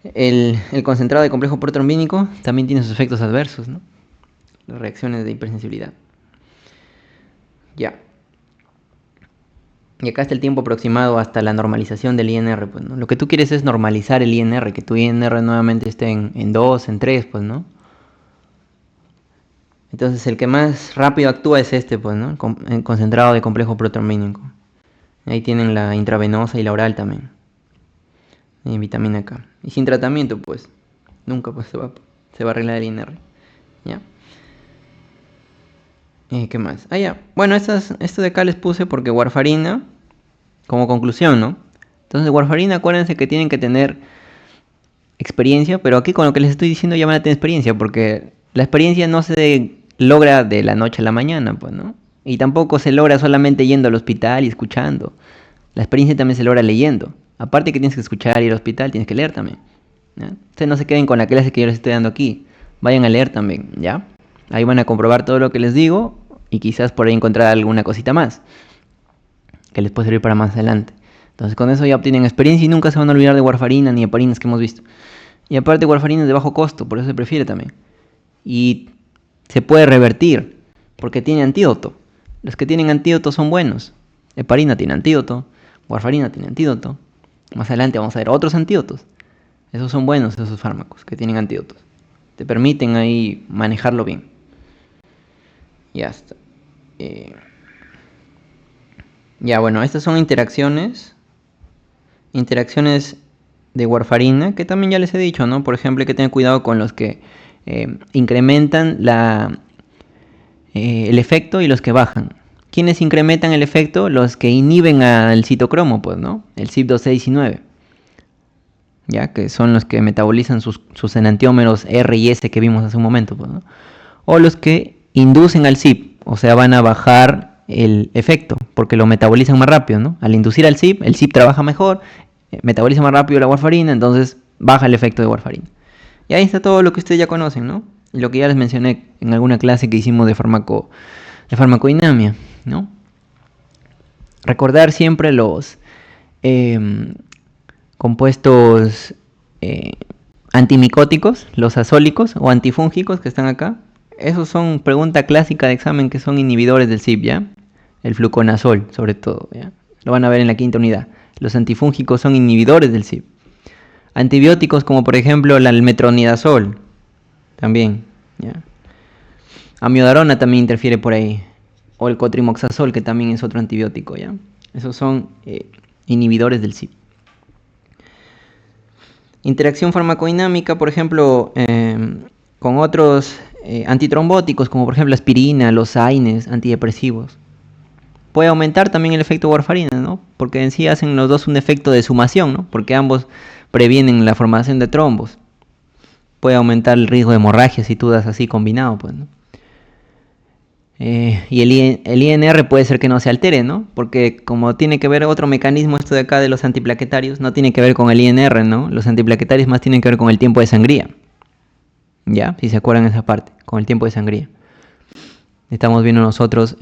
el concentrado de complejo protrombínico, también tiene sus efectos adversos, ¿no? Las reacciones de hipersensibilidad. Ya. Y acá está el tiempo aproximado hasta la normalización del INR, pues, ¿no? Lo que tú quieres es normalizar el INR, que tu INR nuevamente esté en 2, en 3, pues, ¿no? Entonces el que más rápido actúa es este, pues, ¿no? El concentrado de complejo protrombínico. Ahí tienen la intravenosa y la oral también. Y vitamina K. Y sin tratamiento, pues, nunca pues, se va a arreglar el INR. ¿Ya? ¿Qué más? Ya. Bueno, esto de acá les puse porque warfarina, como conclusión, ¿no? Entonces, warfarina, acuérdense que tienen que tener experiencia, pero aquí con lo que les estoy diciendo ya van a tener experiencia, porque la experiencia no se logra de la noche a la mañana, pues, ¿no? Y tampoco se logra solamente yendo al hospital y escuchando. La experiencia también se logra leyendo. Aparte que tienes que escuchar y ir al hospital, tienes que leer también. ¿Ya? Ustedes no se queden con la clase que yo les estoy dando aquí. Vayan a leer también, ¿ya? Ahí van a comprobar todo lo que les digo y quizás por ahí encontrar alguna cosita más que les puede servir para más adelante. Entonces con eso ya obtienen experiencia y nunca se van a olvidar de warfarina ni heparinas que hemos visto. Y aparte warfarina es de bajo costo, por eso se prefiere también. Y se puede revertir porque tiene antídoto. Los que tienen antídoto son buenos. Heparina tiene antídoto, warfarina tiene antídoto. Más adelante vamos a ver otros antídotos. Esos son buenos, esos fármacos que tienen antídotos. Te permiten ahí manejarlo bien. Ya está. Ya, bueno, estas son interacciones de warfarina, que también ya les he dicho, ¿no? Por ejemplo, hay que tener cuidado con los que incrementan el efecto y los que bajan. ¿Quiénes incrementan el efecto? Los que inhiben al citocromo, pues, ¿no? El CYP2C19. Ya, que son los que metabolizan sus enantiómeros R y S que vimos hace un momento, pues, ¿no? O los que inducen al CYP, o sea, van a bajar el efecto, porque lo metabolizan más rápido, ¿no? Al inducir al CYP, el CYP trabaja mejor, metaboliza más rápido la warfarina, entonces baja el efecto de warfarina. Y ahí está todo lo que ustedes ya conocen, ¿no? Y lo que ya les mencioné en alguna clase que hicimos de farmacodinamia, ¿no? Recordar siempre los compuestos antimicóticos, los azólicos o antifúngicos que están acá. Esos son pregunta clásica de examen, que son inhibidores del CYP, ¿ya? El fluconazol, sobre todo, ¿ya? Lo van a ver en la quinta unidad. Los antifúngicos son inhibidores del CYP. Antibióticos como por ejemplo el metronidazol, también, ¿ya? Amiodarona también interfiere por ahí. O el cotrimoxazol, que también es otro antibiótico, ¿ya? Esos son inhibidores del CYP. Interacción farmacodinámica, por ejemplo, con otros antitrombóticos, como por ejemplo aspirina, los AINES, antidepresivos. Puede aumentar también el efecto warfarina, ¿no? Porque en sí hacen los dos un efecto de sumación, ¿no? Porque ambos previenen la formación de trombos. puede aumentar el riesgo de hemorragia si tú das así combinado, pues, ¿no? Y el INR puede ser que no se altere, ¿no? Porque como tiene que ver otro mecanismo esto de acá de los antiplaquetarios, no tiene que ver con el INR, ¿no? Los antiplaquetarios más tienen que ver con el tiempo de sangría. ¿Ya? Si se acuerdan esa parte, con el tiempo de sangría. Estamos viendo nosotros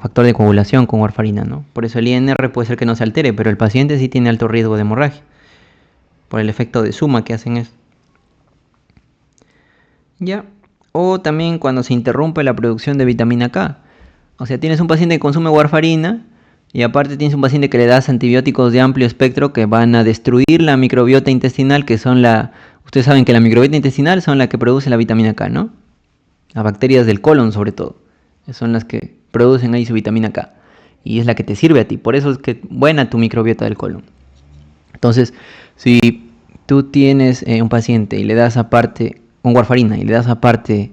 factor de coagulación con warfarina, ¿no? Por eso el INR puede ser que no se altere, pero el paciente sí tiene alto riesgo de hemorragia. Por el efecto de suma que hacen eso. ¿Ya? O también cuando se interrumpe la producción de vitamina K. O sea, tienes un paciente que consume warfarina y aparte tienes un paciente que le das antibióticos de amplio espectro que van a destruir la microbiota intestinal, que son Ustedes saben que la microbiota intestinal son la que produce la vitamina K, ¿no? Las bacterias del colon sobre todo. Son las que producen ahí su vitamina K. Y es la que te sirve a ti. Por eso es que buena tu microbiota del colon. Entonces, si tú tienes un paciente y le das aparte con warfarina y le das aparte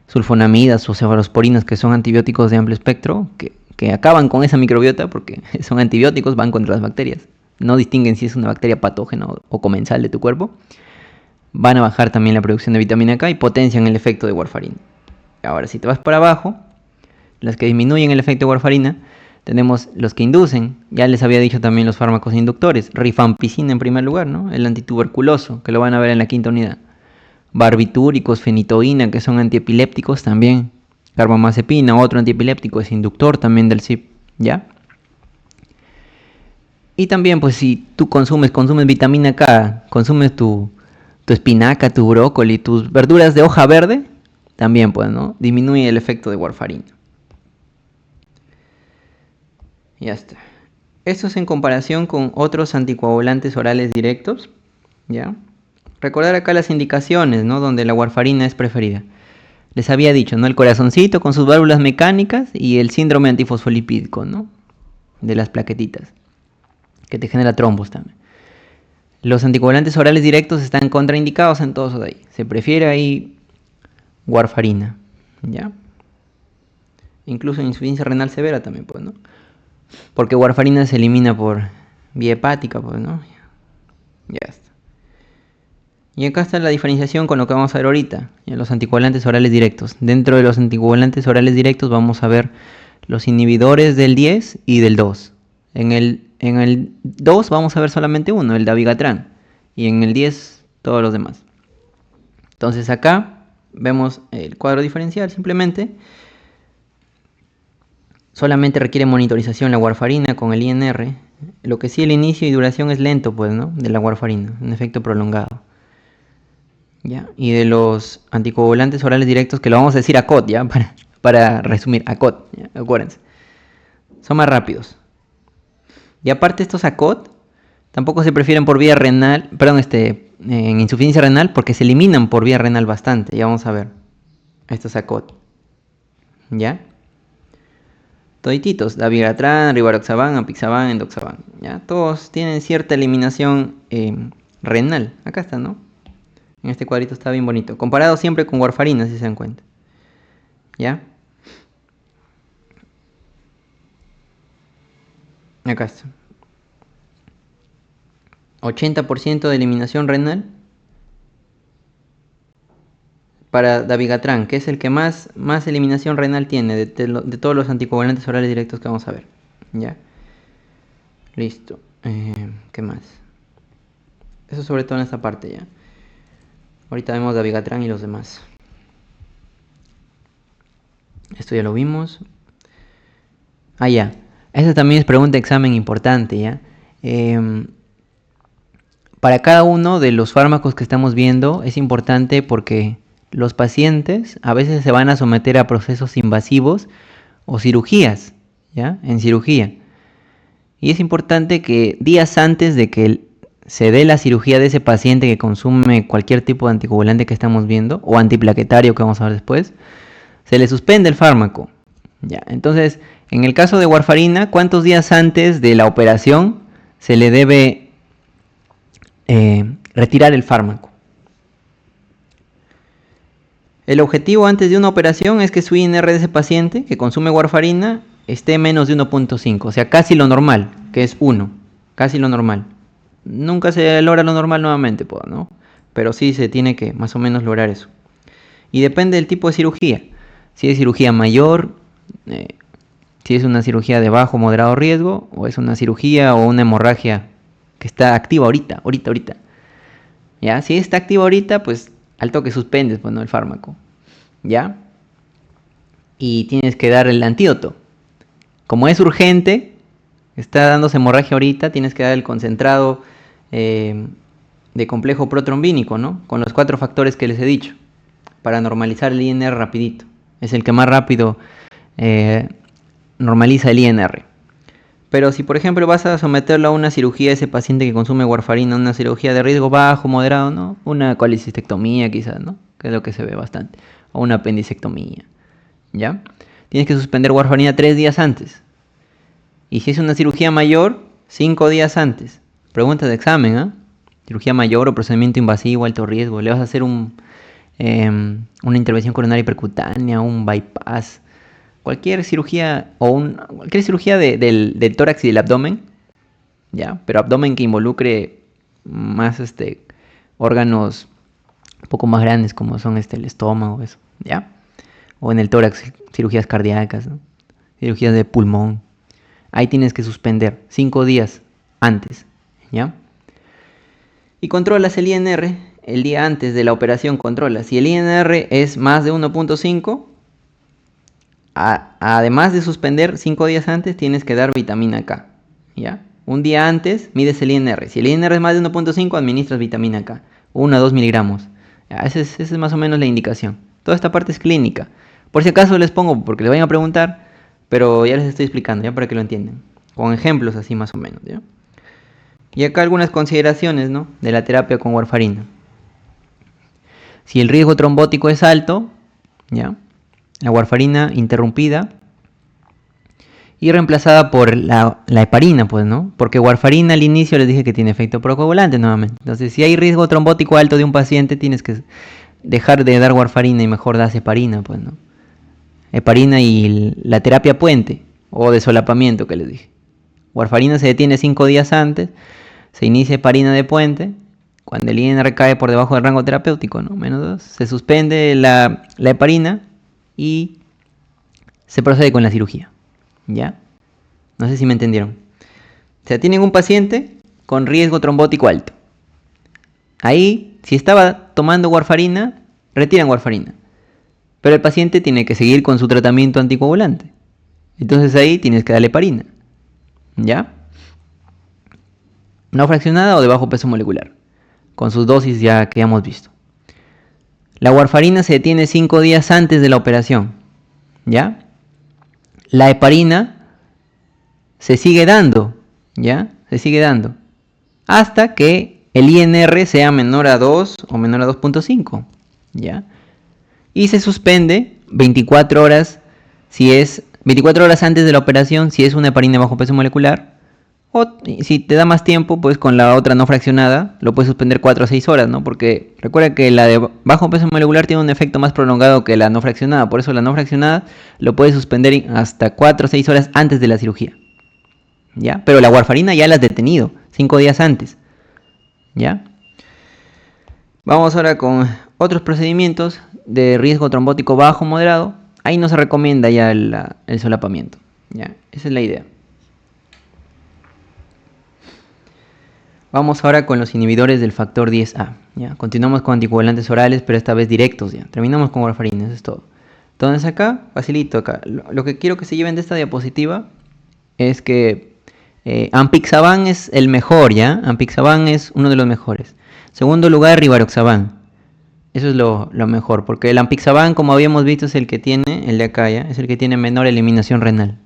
sulfonamidas o cefalosporinas, que son antibióticos de amplio espectro, que acaban con esa microbiota porque son antibióticos, van contra las bacterias. No distinguen si es una bacteria patógena o comensal de tu cuerpo. Van a bajar también la producción de vitamina K y potencian el efecto de warfarina. Ahora, si te vas para abajo, las que disminuyen el efecto de warfarina, tenemos los que inducen. Ya les había dicho también los fármacos inductores. Rifampicina en primer lugar, ¿no? El antituberculoso, que lo van a ver en la quinta unidad. Barbitúricos, fenitoína, que son antiepilépticos también. Carbamazepina, otro antiepiléptico, es inductor también del CYP, ¿ya? Y también, pues si tú consumes vitamina K, consumes tu espinaca, tu brócoli, tus verduras de hoja verde, también, pues, ¿no? Disminuye el efecto de warfarina. Ya está. Esto es en comparación con otros anticoagulantes orales directos, ¿ya? Recordar acá las indicaciones, ¿no? Donde la warfarina es preferida. Les había dicho, ¿no? El corazoncito con sus válvulas mecánicas y el síndrome antifosfolipídico, ¿no? De las plaquetitas, que te genera trombos también. Los anticoagulantes orales directos están contraindicados en todos ahí. Se prefiere ahí warfarina, ¿ya? Incluso en insuficiencia renal severa también, pues, ¿no? Porque warfarina se elimina por vía hepática, pues, ¿no? Ya está. Y acá está la diferenciación con lo que vamos a ver ahorita, en los anticoagulantes orales directos. Dentro de los anticoagulantes orales directos vamos a ver los inhibidores del 10 y del 2. En el 2 vamos a ver solamente uno, el dabigatran. Y en el 10 todos los demás. Entonces acá vemos el cuadro diferencial simplemente. Solamente requiere monitorización la warfarina con el INR. Lo que sí, el inicio y duración es lento, pues, ¿no? De la warfarina, un efecto prolongado. ¿Ya? Y de los anticoagulantes orales directos, que lo vamos a decir ACOT, ¿ya? Para resumir, ACOT, ¿ya? Acuérdense. Son más rápidos. Y aparte estos ACOT tampoco se prefieren por vía renal, en insuficiencia renal, porque se eliminan por vía renal bastante. Ya vamos a ver estos ACOT. ¿Ya? Todititos, dabigatran, rivaroxaban, apixaban, endoxaban, ¿ya? Todos tienen cierta eliminación renal. Acá está, ¿no? En este cuadrito está bien bonito. Comparado siempre con warfarina, si se dan cuenta. ¿Ya? Acá está. 80% de eliminación renal para dabigatran, que es el que más eliminación renal tiene de todos los anticoagulantes orales directos que vamos a ver. ¿Ya? Listo. ¿Qué más? Eso sobre todo en esta parte, ¿ya? Ahorita vemos dabigatran y los demás. Esto ya lo vimos. Ya. Esta también es pregunta de examen importante, ¿ya? Para cada uno de los fármacos que estamos viendo es importante porque los pacientes a veces se van a someter a procesos invasivos o cirugías, ¿ya? En cirugía. Y es importante que días antes de que se dé la cirugía de ese paciente que consume cualquier tipo de anticoagulante que estamos viendo, o antiplaquetario que vamos a ver después, se le suspende el fármaco. Ya, entonces, en el caso de warfarina, ¿cuántos días antes de la operación se le debe retirar el fármaco? El objetivo antes de una operación es que su INR de ese paciente que consume warfarina esté menos de 1.5, o sea, casi lo normal, que es 1, casi lo normal. Nunca se logra lo normal nuevamente, ¿no? pero sí se tiene que más o menos lograr eso. Y depende del tipo de cirugía. Si es cirugía mayor, si es una cirugía de bajo o moderado riesgo, o es una cirugía o una hemorragia que está activa ahorita. ¿Ya? Si está activa ahorita, pues al toque suspendes, pues, ¿no? El fármaco. ¿Ya? Y tienes que dar el antídoto. Como es urgente, está dándose hemorragia ahorita, tienes que dar el concentrado de complejo protrombínico, ¿no? Con los 4 factores que les he dicho, para normalizar el INR rapidito. Es el que más rápido normaliza el INR. Pero si por ejemplo vas a someterlo a una cirugía, ese paciente que consume warfarina, una cirugía de riesgo bajo, moderado, ¿no? Una colecistectomía quizás, ¿no? Que es lo que se ve bastante. O una apendicectomía, ¿ya? Tienes que suspender warfarina 3 días antes. Y si es una cirugía mayor, 5 días antes. Preguntas de examen, ¿ah? Cirugía mayor o procedimiento invasivo, alto riesgo. Le vas a hacer una intervención coronaria percutánea, un bypass. Cualquier cirugía cualquier cirugía del tórax y del abdomen, ¿ya? Pero abdomen que involucre más órganos un poco más grandes como son el estómago, eso, ¿ya? O en el tórax, cirugías cardíacas, ¿no? Cirugías de pulmón. Ahí tienes que suspender 5 días antes, ¿ya? Y controlas el INR el día antes de la operación, controlas. Si el INR es más de 1.5, además de suspender 5 días antes, tienes que dar vitamina K, ¿ya? Un día antes mides el INR. Si el INR es más de 1.5, administras vitamina K, 1 a 2 miligramos. Esa es más o menos la indicación. Toda esta parte es clínica. Por si acaso les pongo, porque les vayan a preguntar, pero ya les estoy explicando, ya para que lo entiendan. Con ejemplos así más o menos, ¿ya? Y acá algunas consideraciones, ¿no? De la terapia con warfarina. Si el riesgo trombótico es alto, ¿ya? La warfarina interrumpida y reemplazada por la heparina, pues, ¿no? Porque warfarina al inicio les dije que tiene efecto procoagulante nuevamente. Entonces, si hay riesgo trombótico alto de un paciente, tienes que dejar de dar warfarina y mejor das heparina, pues, ¿no? Heparina y la terapia puente o de solapamiento que les dije. Warfarina se detiene 5 días antes, se inicia heparina de puente. Cuando el INR cae por debajo del rango terapéutico, ¿no? Menos 2, se suspende la heparina y se procede con la cirugía, ¿ya? No sé si me entendieron. O sea, tienen un paciente con riesgo trombótico alto. Ahí, si estaba tomando warfarina, retiran warfarina. Pero el paciente tiene que seguir con su tratamiento anticoagulante. Entonces ahí tienes que darle heparina, ¿ya? No fraccionada o de bajo peso molecular, con sus dosis ya que hemos visto. La warfarina se detiene 5 días antes de la operación, ¿ya? La heparina se sigue dando, ¿ya? Se sigue dando hasta que el INR sea menor a 2 o menor a 2.5, ¿ya? Y se suspende 24 horas antes de la operación si es una heparina bajo peso molecular. O si te da más tiempo, pues con la otra no fraccionada lo puedes suspender 4 a 6 horas, ¿no? Porque recuerda que la de bajo peso molecular tiene un efecto más prolongado que la no fraccionada. Por eso la no fraccionada lo puedes suspender hasta 4 a 6 horas antes de la cirugía, ¿ya? Pero la warfarina ya la has detenido 5 días antes, ¿ya? Vamos ahora con otros procedimientos de riesgo trombótico bajo moderado. Ahí no se recomienda ya el solapamiento, ¿ya? Esa es la idea. Vamos ahora con los inhibidores del factor 10A, ¿ya? Continuamos con anticoagulantes orales, pero esta vez directos, ¿ya? Terminamos con warfarina, eso es todo. Entonces acá, facilito acá. Lo que quiero que se lleven de esta diapositiva es que Ampixaban es el mejor, ¿ya? Ampixaban es uno de los mejores. Segundo lugar, Rivaroxaban. Eso es lo mejor, porque el Ampixaban, como habíamos visto, es el que tiene, el de acá, ¿ya? Es el que tiene menor eliminación renal.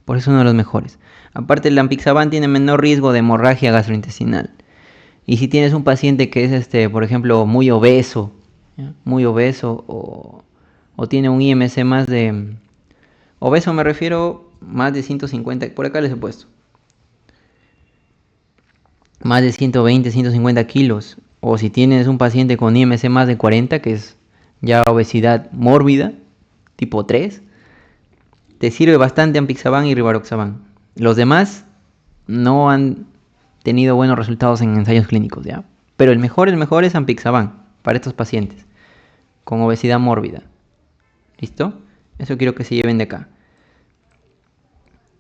Por eso es uno de los mejores. Aparte, el Ampixaban tiene menor riesgo de hemorragia gastrointestinal. Y si tienes un paciente que es, por ejemplo, muy obeso, ¿ya? Muy obeso o tiene un IMC más de... Obeso me refiero más de 150, por acá les he puesto. Más de 120, 150 kilos. O si tienes un paciente con IMC más de 40, que es ya obesidad mórbida, tipo 3, te sirve bastante Ampixaban y Rivaroxaban. Los demás no han tenido buenos resultados en ensayos clínicos, ¿ya? Pero el mejor es apixaban para estos pacientes con obesidad mórbida. ¿Listo? Eso quiero que se lleven de acá.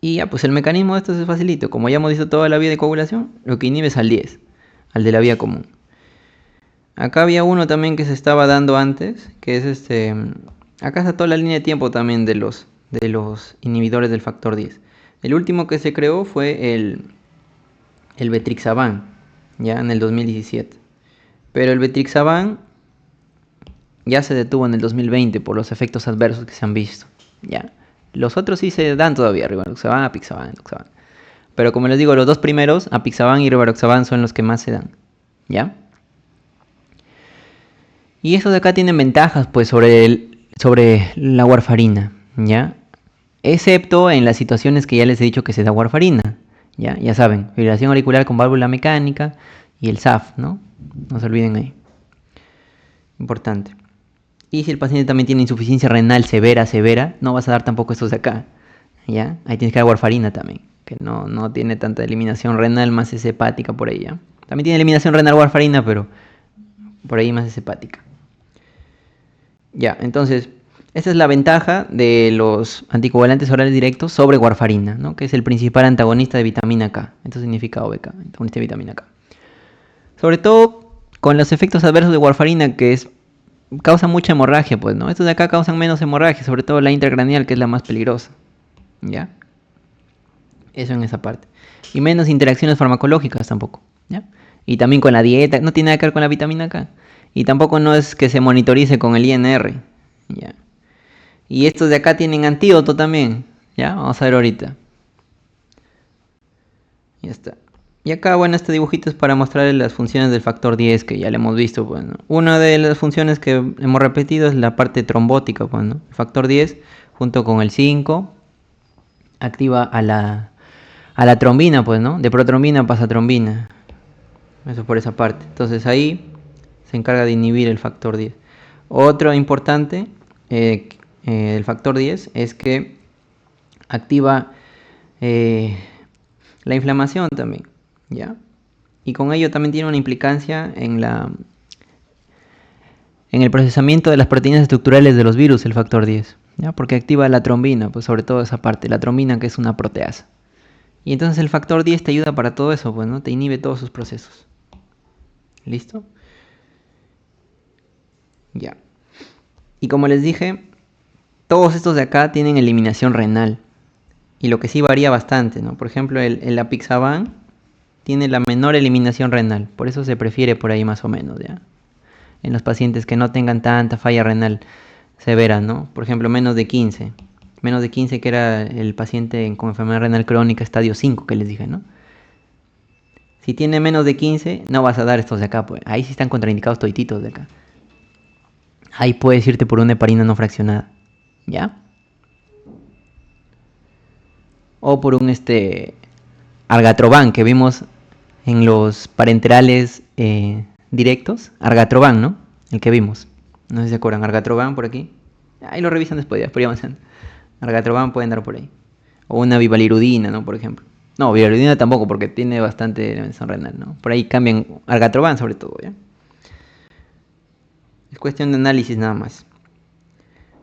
Y ya, pues el mecanismo de esto es facilito. Como ya hemos visto toda la vía de coagulación, lo que inhibe es al 10, al de la vía común. Acá había uno también que se estaba dando antes, que es este... Acá está toda la línea de tiempo también de los inhibidores del factor 10. El último que se creó fue el Betrixaban, ya en el 2017. Pero el Betrixaban ya se detuvo en el 2020 por los efectos adversos que se han visto, ¿ya? Los otros sí se dan todavía, rivaroxaban, apixaban, edoxaban. Pero como les digo, los dos primeros, apixaban y rivaroxaban, son los que más se dan, ¿ya? Y estos de acá tienen ventajas, pues, sobre la warfarina, ¿ya? Excepto en las situaciones que ya les he dicho que se da warfarina, ¿ya? Ya saben, fibrilación auricular con válvula mecánica y el SAF, ¿no? No se olviden ahí. Importante. Y si el paciente también tiene insuficiencia renal severa, no vas a dar tampoco estos de acá, ¿ya? Ahí tienes que dar warfarina también, que no tiene tanta eliminación renal, más es hepática por ahí, ¿ya? También tiene eliminación renal warfarina, pero por ahí más es hepática. Ya, entonces, esta es la ventaja de los anticoagulantes orales directos sobre warfarina, ¿no? Que es el principal antagonista de vitamina K. Esto significa OBK, antagonista de vitamina K. Sobre todo con los efectos adversos de warfarina, que causa mucha hemorragia, pues, ¿no? Estos de acá causan menos hemorragia, sobre todo la intracraneal, que es la más peligrosa, ¿ya? Eso en esa parte. Y menos interacciones farmacológicas tampoco, ¿ya? Y también con la dieta, no tiene nada que ver con la vitamina K. Y tampoco no es que se monitorice con el INR, ¿ya? Y estos de acá tienen antídoto también, ¿ya? Vamos a ver ahorita. Ya está. Y acá, bueno, este dibujito es para mostrarles las funciones del factor 10 que ya le hemos visto, bueno. Una de las funciones que hemos repetido es la parte trombótica, bueno. El factor 10 junto con el 5 activa a la trombina, pues, ¿no? De protrombina pasa a trombina. Eso por esa parte. Entonces ahí se encarga de inhibir el factor 10. Otro importante del factor 10 es que activa la inflamación también, ¿ya? Y con ello también tiene una implicancia en el procesamiento de las proteínas estructurales de los virus, el factor 10, ¿ya? Porque activa la trombina, pues sobre todo esa parte, la trombina, que es una proteasa. Y entonces el factor 10 te ayuda para todo eso, pues, ¿no? Te inhibe todos sus procesos. ¿Listo? Ya. Y como les dije, todos estos de acá tienen eliminación renal. Y lo que sí varía bastante, ¿no? Por ejemplo, el apixaban tiene la menor eliminación renal. Por eso se prefiere por ahí más o menos, ¿ya? En los pacientes que no tengan tanta falla renal severa, ¿no? Por ejemplo, menos de 15. Menos de 15, que era el paciente con enfermedad renal crónica estadio 5 que les dije, ¿no? Si tiene menos de 15, no vas a dar estos de acá, pues. Ahí sí están contraindicados todititos de acá. Ahí puedes irte por una heparina no fraccionada, ¿ya? O por un argatroban que vimos en los parenterales directos. Argatroban, ¿no? El que vimos. No sé si se acuerdan. Argatroban por aquí. Ahí lo revisan después, ya. Por ahí avanzando. Argatroban pueden dar por ahí. O una vivalirudina, ¿no? Por ejemplo. No, vivalirudina tampoco, porque tiene bastante eliminación renal, ¿no? Por ahí cambian argatroban sobre todo, ¿ya? Es cuestión de análisis nada más.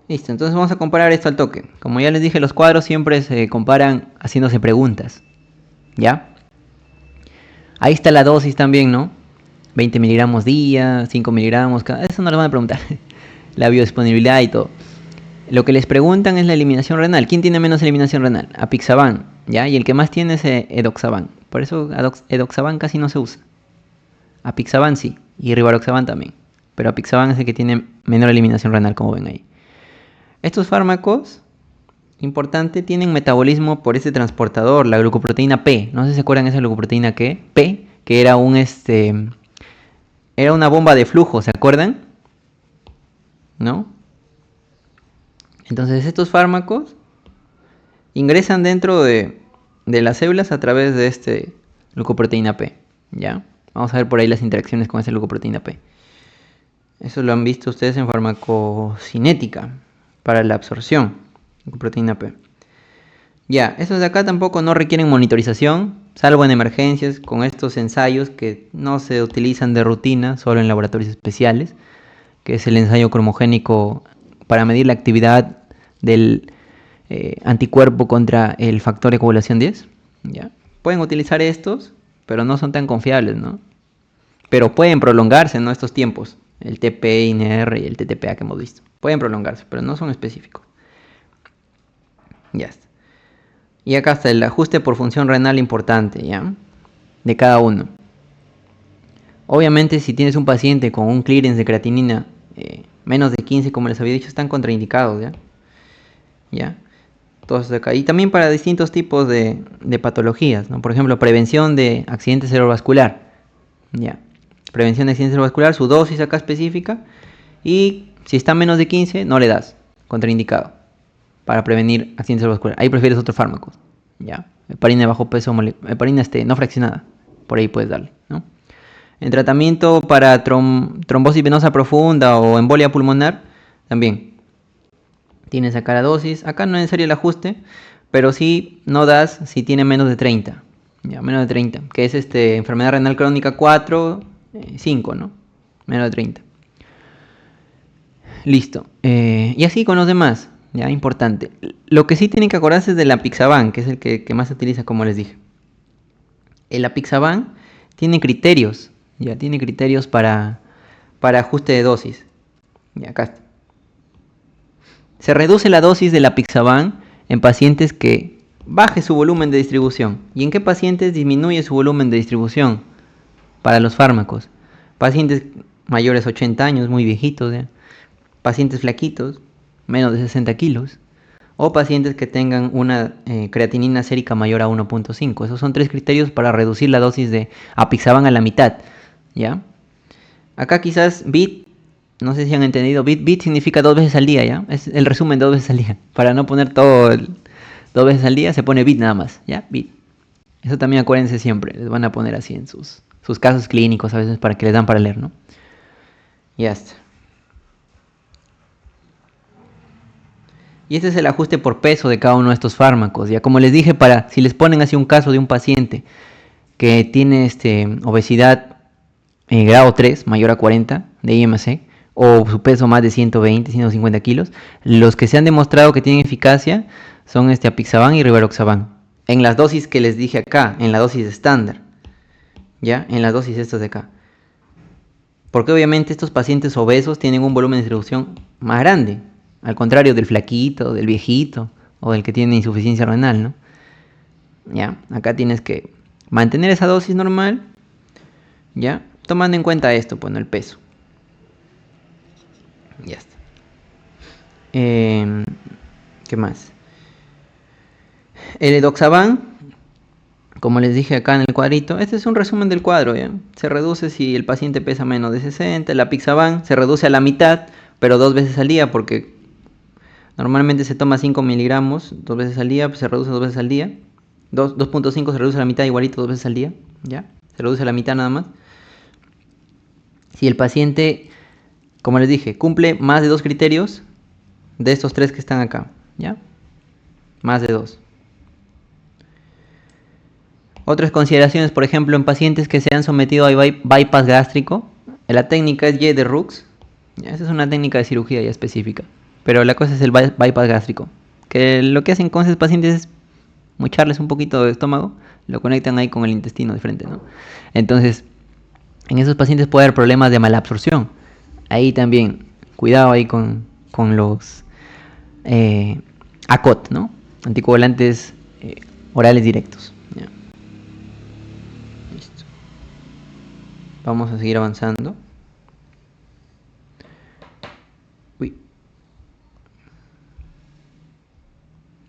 Listo, entonces vamos a comparar esto al toque. Como ya les dije, los cuadros siempre se comparan haciéndose preguntas, ¿ya? Ahí está la dosis también, ¿no? 20 miligramos día, 5 miligramos, eso no les van a preguntar. La biodisponibilidad y todo. Lo que les preguntan es la eliminación renal. ¿Quién tiene menos eliminación renal? Apixaban, ¿ya? Y el que más tiene es edoxaban. Por eso edoxaban casi no se usa. Apixaban sí, y rivaroxaban también. Pero apixaban es el que tiene menor eliminación renal, como ven ahí. Estos fármacos, importante, tienen metabolismo por este transportador, la glucoproteína P. No sé si se acuerdan esa glucoproteína P, que era era una bomba de flujo, ¿se acuerdan? ¿No? Entonces estos fármacos ingresan dentro de las células a través de glucoproteína P, ¿ya? Vamos a ver por ahí las interacciones con esa glucoproteína P. Eso lo han visto ustedes en farmacocinética para la absorción, glucoproteína P. Ya, estos de acá tampoco no requieren monitorización, salvo en emergencias, con estos ensayos que no se utilizan de rutina, solo en laboratorios especiales, que es el ensayo cromogénico para medir la actividad del anticuerpo contra el factor de coagulación 10. ¿Ya? Pueden utilizar estos, pero no son tan confiables, ¿no? Pero pueden prolongarse, ¿no? Estos tiempos, el TP-INR y el TTPA que hemos visto. Pueden prolongarse, pero no son específicos. Ya está. Y acá está el ajuste por función renal importante, ¿ya? De cada uno. Obviamente, si tienes un paciente con un clearance de creatinina menos de 15, como les había dicho, están contraindicados, ¿ya? ¿Ya? Todos acá. Y también para distintos tipos de patologías, ¿no? Por ejemplo, prevención de accidente cerebrovascular, ¿ya? Prevención de accidente cerebrovascular, su dosis acá específica. Y si está menos de 15, no le das, contraindicado, para prevenir accidente cerebrovascular. Ahí prefieres otros fármacos, ¿ya? Heparina de bajo peso, heparina no fraccionada, por ahí puedes darle, ¿no? En tratamiento para trombosis venosa profunda o embolia pulmonar, también tienes acá la dosis. Acá no es necesario el ajuste, pero sí no das si tiene menos de 30. Ya, menos de 30, que es enfermedad renal crónica 4, 5, ¿no? Menos de 30. Listo. Y así con los demás, ya, importante. Lo que sí tienen que acordarse es del apixaban, que es el que más se utiliza, como les dije. El apixaban tiene criterios, ya, tiene criterios para ajuste de dosis. Ya, acá está. Se reduce la dosis del apixaban en pacientes que baje su volumen de distribución. ¿Y en qué pacientes disminuye su volumen de distribución para los fármacos? Pacientes mayores de 80 años, muy viejitos, ¿ya? Pacientes flaquitos, menos de 60 kilos, o pacientes que tengan una creatinina sérica mayor a 1.5. Esos son 3 criterios para reducir la dosis de apixaban a la mitad, ¿ya? Acá quizás BIT, no sé si han entendido, BIT significa 2 veces al día, ¿ya? Es el resumen de 2 veces al día. Para no poner todo 2 veces al día, se pone BIT nada más, ¿ya? BIT. Eso también acuérdense siempre, les van a poner así en sus casos clínicos a veces para que les dan para leer, ¿no? Ya está. Y este es el ajuste por peso de cada uno de estos fármacos. Ya como les dije, si les ponen así un caso de un paciente que tiene obesidad grado 3, mayor a 40 de IMC, o su peso más de 120, 150 kilos, los que se han demostrado que tienen eficacia son apixaban y rivaroxaban. En las dosis que les dije acá, en la dosis estándar. ¿Ya? En las dosis estas de acá. Porque obviamente estos pacientes obesos tienen un volumen de distribución más grande. Al contrario del flaquito, del viejito o del que tiene insuficiencia renal, ¿no? Ya, acá tienes que mantener esa dosis normal, ya, tomando en cuenta esto, pues, ¿no? El peso. Ya está. ¿Qué más? El edoxaban, como les dije acá en el cuadrito, este es un resumen del cuadro, ¿ya? Se reduce si el paciente pesa menos de 60, el apixaban se reduce a la mitad, pero 2 veces al día, porque normalmente se toma 5 miligramos 2 veces al día, pues se reduce 2 veces al día. 2.5 se reduce a la mitad, igualito 2 veces al día, ¿ya? Se reduce a la mitad nada más. Si el paciente, como les dije, cumple más de 2 criterios de estos 3 que están acá, ¿ya? Más de 2. Otras consideraciones, por ejemplo, en pacientes que se han sometido a bypass gástrico, la técnica es Y de Rux. Esa es una técnica de cirugía ya específica. Pero la cosa es el bypass gástrico. Que lo que hacen con esos pacientes es mocharles un poquito de estómago, lo conectan ahí con el intestino de frente, ¿no? Entonces, en esos pacientes puede haber problemas de malabsorción. Ahí también, cuidado ahí con los ACOT, ¿no? Anticoagulantes orales directos. ¿Ya? Listo. Vamos a seguir avanzando. Uy.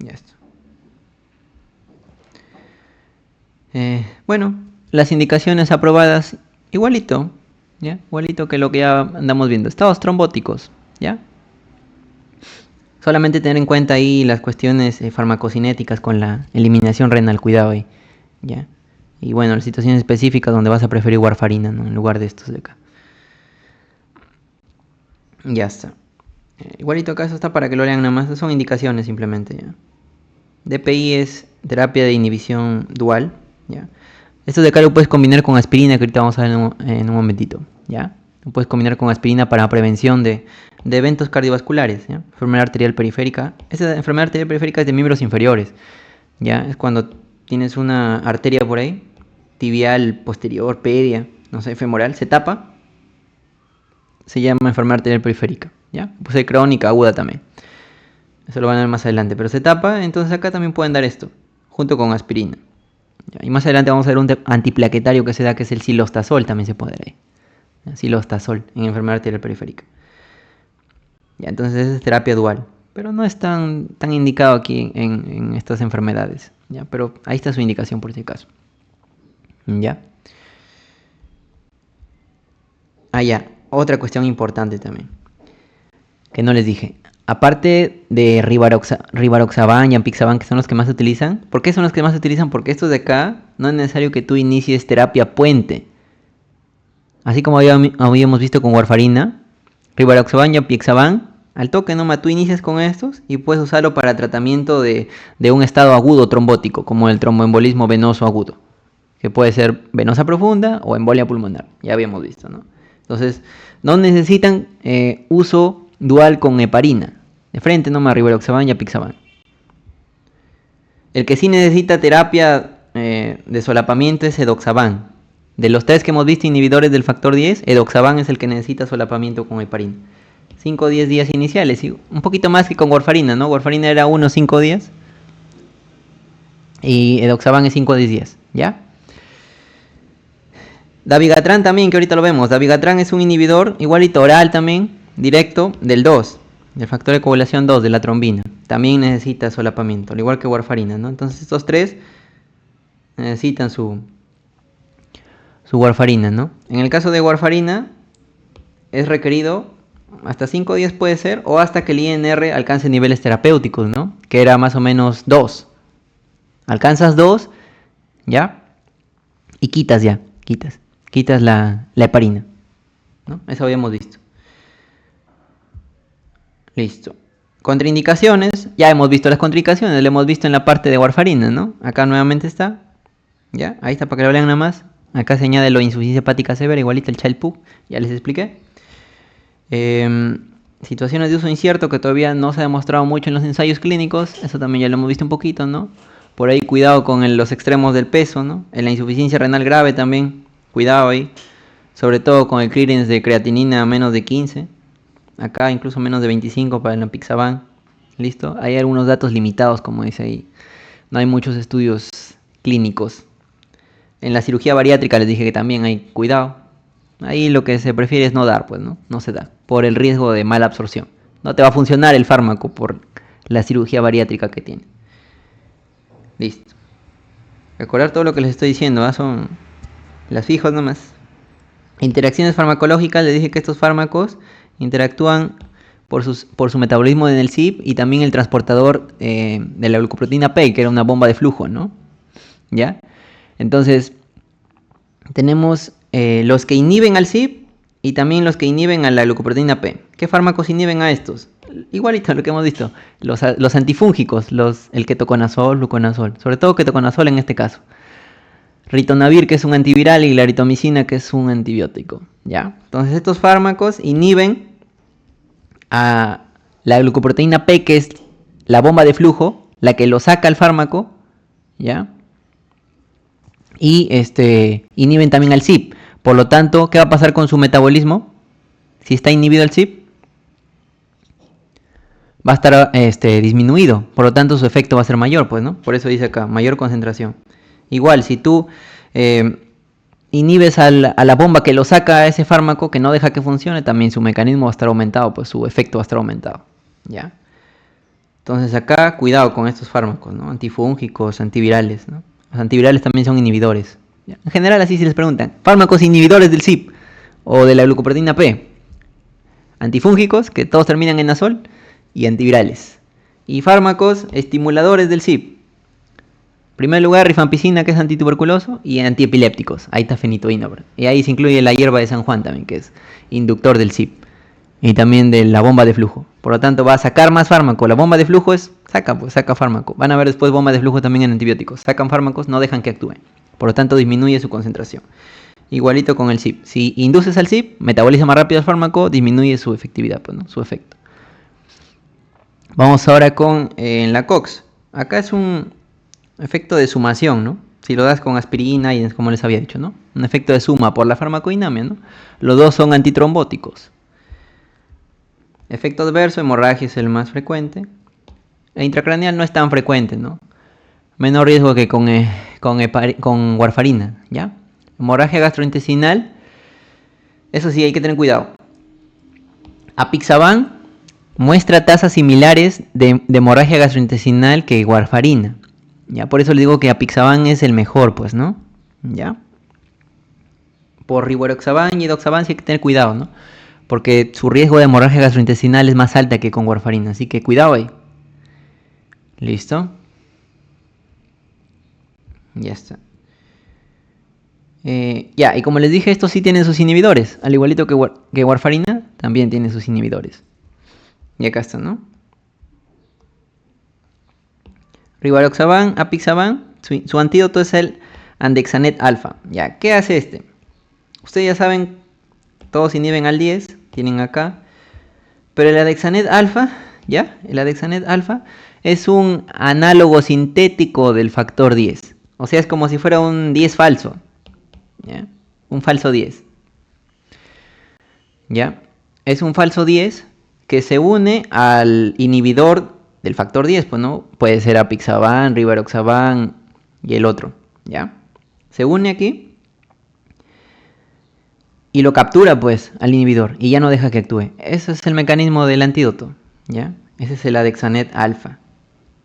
Ya está. Bueno, las indicaciones aprobadas, igualito, ¿ya? Igualito que lo que ya andamos viendo. Estados trombóticos, ¿ya? Solamente tener en cuenta ahí las cuestiones farmacocinéticas con la eliminación renal, cuidado ahí, ¿ya? Y bueno, las situaciones específicas donde vas a preferir warfarina, ¿no? En lugar de estos de acá. Ya está. Igualito acá, eso está para que lo lean nada más. Son indicaciones simplemente, ¿ya? DPI es terapia de inhibición dual, ¿ya? Esto de acá lo puedes combinar con aspirina, que ahorita vamos a ver en un momentito, ¿ya? Lo puedes combinar con aspirina para prevención de eventos cardiovasculares, ¿ya? Enfermedad arterial periférica. Esa enfermedad arterial periférica es de miembros inferiores, ¿ya? Es cuando tienes una arteria por ahí, tibial, posterior, pedia, no sé, femoral, se tapa, se llama enfermedad arterial periférica, ¿ya? Pues hay crónica, aguda también. Eso lo van a ver más adelante, pero se tapa, entonces acá también pueden dar esto, junto con aspirina. ¿Ya? Y más adelante vamos a ver un antiplaquetario que se da, que es el cilostazol, también se puede dar ahí. ¿Ya? Cilostazol, en enfermedad arterial periférica. Ya, entonces es terapia dual, pero no es tan indicado aquí en estas enfermedades, ¿ya? Pero ahí está su indicación por si acaso. ¿Ya? Ah, ya, otra cuestión importante también, que no les dije. Aparte de Rivaroxaban y Ampixaban, que son los que más se utilizan. ¿Por qué son los que más se utilizan? Porque estos de acá no es necesario que tú inicies terapia puente. Así como habíamos visto con warfarina, Rivaroxaban y Ampixaban, al toque nomás tú inicias con estos y puedes usarlo para tratamiento de un estado agudo trombótico, como el tromboembolismo venoso agudo, que puede ser venosa profunda o embolia pulmonar. Ya habíamos visto, ¿no? Entonces, no necesitan uso dual con heparina. De frente nomás Rivaroxaban y Apixaban. El que sí necesita terapia de solapamiento es Edoxaban. De los tres que hemos visto inhibidores del factor 10, Edoxaban es el que necesita solapamiento con heparina. 5 o 10 días iniciales, un poquito más que con warfarina, ¿no? Warfarina era 1 o 5 días. Y Edoxaban es 5 o 10 días, ¿ya? Dabigatran también, que ahorita lo vemos. Dabigatran es un inhibidor, igualito oral también, directo, del 2. Del factor de coagulación 2, de la trombina. También necesita solapamiento, al igual que warfarina, ¿no? Entonces estos tres necesitan su warfarina, ¿no? En el caso de warfarina es requerido hasta 5 días puede ser, o hasta que el INR alcance niveles terapéuticos, ¿no? Que era más o menos 2. Alcanzas 2, ¿ya? Y quitas la heparina, ¿no? Eso habíamos visto. Listo. Contraindicaciones, ya hemos visto las contraindicaciones, lo hemos visto en la parte de warfarina, ¿no? Acá nuevamente está, ¿ya? Ahí está para que lo vean nada más. Acá se añade lo de insuficiencia hepática severa, igualito el Child-Pugh, ya les expliqué. Situaciones de uso incierto que todavía no se ha demostrado mucho en los ensayos clínicos, eso también ya lo hemos visto un poquito, ¿no? Por ahí cuidado con los extremos del peso, ¿no? En la insuficiencia renal grave también, cuidado ahí, sobre todo con el clearance de creatinina a menos de 15. Acá incluso menos de 25 para el Apixaban. ¿Listo? Hay algunos datos limitados, como dice ahí. No hay muchos estudios clínicos. En la cirugía bariátrica les dije que también hay cuidado. Ahí lo que se prefiere es no dar, pues, ¿no? No se da. Por el riesgo de mala absorción. No te va a funcionar el fármaco por la cirugía bariátrica que tiene. Listo. Recordar todo lo que les estoy diciendo, ¿eh? Son las fijos nomás. Interacciones farmacológicas, les dije que estos fármacos interactúan por su metabolismo en el CYP y también el transportador de la glucoproteína P, que era una bomba de flujo, ¿no? ¿Ya? Entonces, tenemos los que inhiben al CYP y también los que inhiben a la glucoproteína P. ¿Qué fármacos inhiben a estos? Igualito a lo que hemos visto. Los antifúngicos, el ketoconazol, fluconazol. Sobre todo ketoconazol en este caso. Ritonavir, que es un antiviral, y la eritromicina, que es un antibiótico. ¿Ya? Entonces estos fármacos inhiben a la glucoproteína P, que es la bomba de flujo, la que lo saca el fármaco, ¿ya? Y inhiben también al CYP. Por lo tanto, ¿qué va a pasar con su metabolismo? Si está inhibido el CYP, va a estar disminuido. Por lo tanto, su efecto va a ser mayor, pues, ¿no? Por eso dice acá, mayor concentración. Igual, si tú inhibes a la bomba que lo saca a ese fármaco, que no deja que funcione, también su mecanismo va a estar aumentado, pues su efecto va a estar aumentado, ¿ya? Entonces acá, cuidado con estos fármacos, ¿no? Antifúngicos, antivirales, ¿no? Los antivirales también son inhibidores, ¿ya? En general, así si les preguntan, fármacos inhibidores del CYP o de la glucoproteína P. Antifúngicos, que todos terminan en azol, y antivirales. Y fármacos estimuladores del CYP. En primer lugar, rifampicina, que es antituberculoso, y antiepilépticos. Ahí está fenitoína. Y ahí se incluye la hierba de San Juan también, que es inductor del CYP. Y también de la bomba de flujo. Por lo tanto, va a sacar más fármaco. La bomba de flujo saca fármaco. Van a ver después bombas de flujo también en antibióticos. Sacan fármacos, no dejan que actúen. por lo tanto disminuye su concentración. Igualito con el CYP. Si induces al CYP, metaboliza más rápido el fármaco, disminuye su efectividad, pues, ¿no? Su efecto. Vamos ahora con la COX. Acá es un efecto de sumación, ¿no? Si lo das con aspirina y como les había dicho, ¿no? Un efecto de suma por la farmacodinamia, ¿no? Los dos son antitrombóticos. Efecto adverso, hemorragia es el más frecuente. El intracraneal no es tan frecuente, ¿no? Menor riesgo que con warfarina, ¿ya? Hemorragia gastrointestinal, eso sí hay que tener cuidado. Apixaban muestra tasas similares de hemorragia gastrointestinal que warfarina. Ya, por eso le digo que apixaban es el mejor, pues, ¿no? Ya. Por rivaroxaban y edoxaban sí hay que tener cuidado, ¿no? Porque su riesgo de hemorragia gastrointestinal es más alta que con warfarina, así que cuidado ahí. Listo. Ya está. Ya, y como les dije, estos sí tienen sus inhibidores. Al igualito que warfarina, también tiene sus inhibidores. Y acá está, ¿no? Rivaroxaban, apixaban, su antídoto es el andexanet alfa. Ya, ¿qué hace este? Ustedes ya saben, todos inhiben al 10, tienen acá. Pero el andexanet alfa, ¿ya? El andexanet alfa es un análogo sintético del factor 10. O sea, es como si fuera un 10 falso. ¿Ya? Un falso 10. ¿Ya? Es un falso 10 que se une al inhibidor del factor 10, pues, ¿no? Puede ser apixaban, rivaroxaban y el otro, ¿ya? Se une aquí y lo captura, pues, al inhibidor y ya no deja que actúe. Ese es el mecanismo del antídoto, ¿ya? Ese es el andexanet alfa.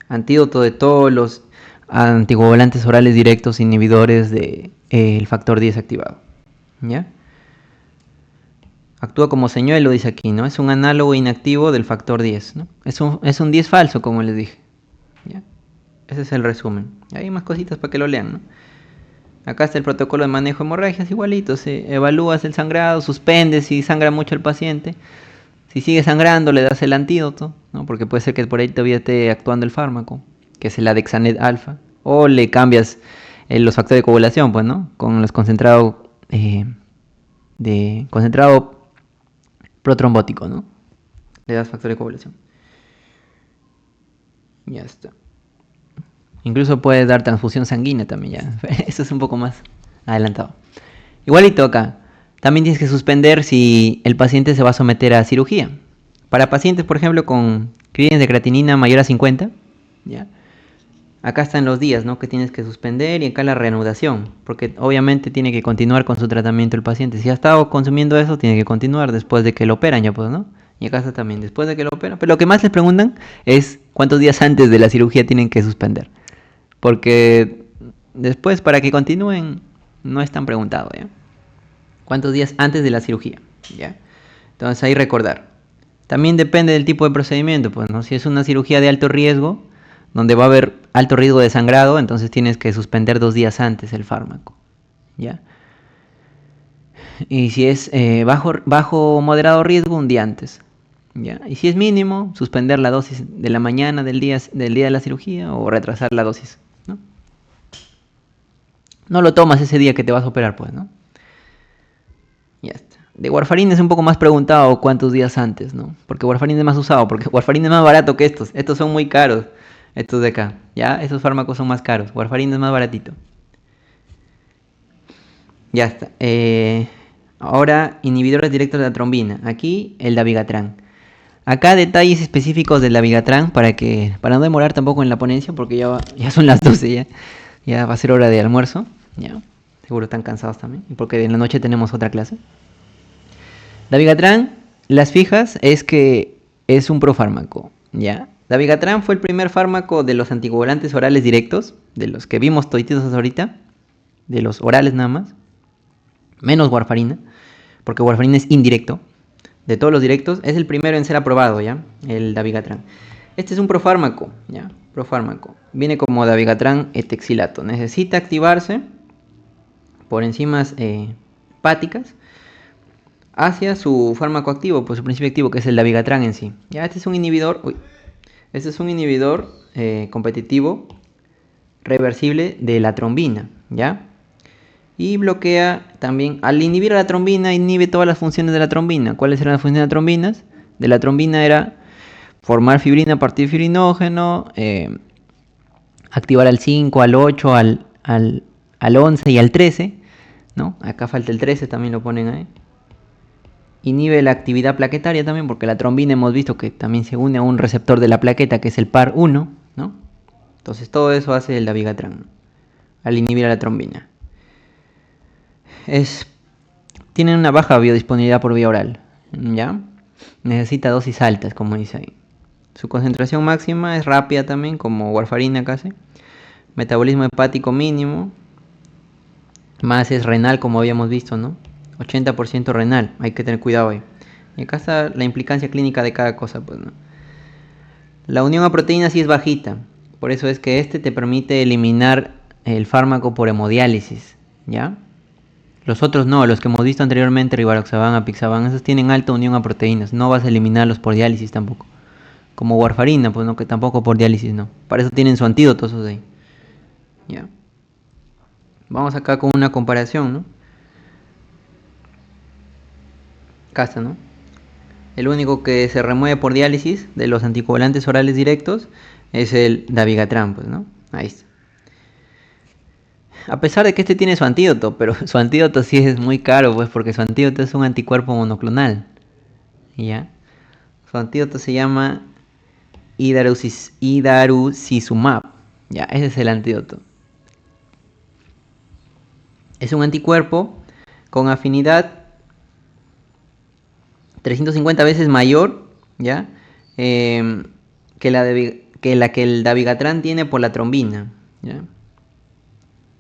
Antídoto de todos los anticoagulantes orales directos inhibidores del factor 10 activado, ¿ya? Actúa como señuelo, dice aquí, ¿no? Es un análogo inactivo del factor 10, ¿no? Es un 10 falso, como les dije, ¿ya? Ese es el resumen. Hay más cositas para que lo lean, ¿no? Acá está el protocolo de manejo de hemorragias, igualito. Se evalúas el sangrado, suspendes si sangra mucho el paciente. Si sigue sangrando, le das el antídoto, ¿no? Porque puede ser que por ahí todavía esté actuando el fármaco, que es el andexanet alfa. O le cambias los factores de coagulación, pues, ¿no? Con los concentrados concentrado protrombótico, ¿no? Le das factor de coagulación. Ya está. Incluso puedes dar transfusión sanguínea también, ya. Eso es un poco más adelantado. Igualito acá. También tienes que suspender si el paciente se va a someter a cirugía. Para pacientes, por ejemplo, con crímenes de creatinina mayor a 50, ¿ya? Acá están los días, ¿no? Que tienes que suspender y acá la reanudación. Porque obviamente tiene que continuar con su tratamiento el paciente. Si ha estado consumiendo eso, tiene que continuar después de que lo operan ya, pues, ¿no? Y acá está también, después de que lo operan. Pero lo que más les preguntan es cuántos días antes de la cirugía tienen que suspender. Porque después, para que continúen, no es tan preguntado, ¿ya? ¿Cuántos días antes de la cirugía? ¿Ya? Entonces ahí recordar. También depende del tipo de procedimiento, pues, ¿no? Si es una cirugía de alto riesgo, donde va a haber alto riesgo de sangrado, entonces tienes que suspender 2 días antes el fármaco, ¿ya? Y si es bajo o moderado riesgo, un día antes, ¿ya? Y si es mínimo, suspender la dosis de la mañana del día de la cirugía o retrasar la dosis, ¿no? No lo tomas ese día que te vas a operar, pues, ¿no? Ya está. De warfarina es un poco más preguntado cuántos días antes, ¿no? Porque warfarina es más usado, porque warfarina es más barato que estos. Estos son muy caros, estos de acá, ¿ya? Esos fármacos son más caros. Warfarina es más baratito. Ya está. Ahora, inhibidores directos de la trombina. Aquí, el dabigatran. Acá detalles específicos del dabigatran para no demorar tampoco en la ponencia, porque ya son las 12 ya. Ya va a ser hora de almuerzo, ya. Seguro están cansados también, y porque en la noche tenemos otra clase. Dabigatran, las fijas es que es un profármaco, ¿ya? Dabigatran fue el primer fármaco de los anticoagulantes orales directos, de los que vimos todititos ahorita, de los orales nada más, menos warfarina, porque warfarina es indirecto. De todos los directos, es el primero en ser aprobado, ¿ya? El dabigatran. Este es un profármaco, ¿ya? Profármaco. Viene como dabigatran etoxilato. Necesita activarse por enzimas hepáticas hacia su fármaco activo, pues su principio activo, que es el dabigatran en sí. Ya, este es un inhibidor, competitivo reversible de la trombina, ¿ya? Y bloquea también, al inhibir a la trombina, inhibe todas las funciones de la trombina. ¿Cuáles eran las funciones de las trombinas? De la trombina era formar fibrina a partir de fibrinógeno, activar al 5, al 8, al 11 y al 13, ¿no? Acá falta el 13, también lo ponen ahí. Inhibe la actividad plaquetaria también, porque la trombina hemos visto que también se une a un receptor de la plaqueta, que es el par1, ¿no? Entonces todo eso hace el dabigatran, al inhibir a la trombina. Tienen una baja biodisponibilidad por vía oral, ¿ya? Necesita dosis altas, como dice ahí. Su concentración máxima es rápida también, como warfarina casi. Metabolismo hepático mínimo. Más es renal, como habíamos visto, ¿no? 80% renal, hay que tener cuidado ahí. Y acá está la implicancia clínica de cada cosa, pues, ¿no? La unión a proteínas sí es bajita. Por eso es que te permite eliminar el fármaco por hemodiálisis, ¿ya? Los otros no, los que hemos visto anteriormente, rivaroxaban, apixaban, esos tienen alta unión a proteínas. No vas a eliminarlos por diálisis tampoco. Como warfarina, pues no, que tampoco por diálisis no. Para eso tienen su antídoto esos de ahí. ¿Ya? Vamos acá con una comparación, ¿no? Acá está, ¿no? El único que se remueve por diálisis de los anticoagulantes orales directos es el dabigatran, pues, ¿no? Ahí está. A pesar de que tiene su antídoto, pero su antídoto sí es muy caro, pues, porque su antídoto es un anticuerpo monoclonal. ¿Ya? Su antídoto se llama idarucizumab. Ya, ese es el antídoto. Es un anticuerpo con afinidad 350 veces mayor, ¿ya? Que el dabigatran tiene por la trombina, ¿ya?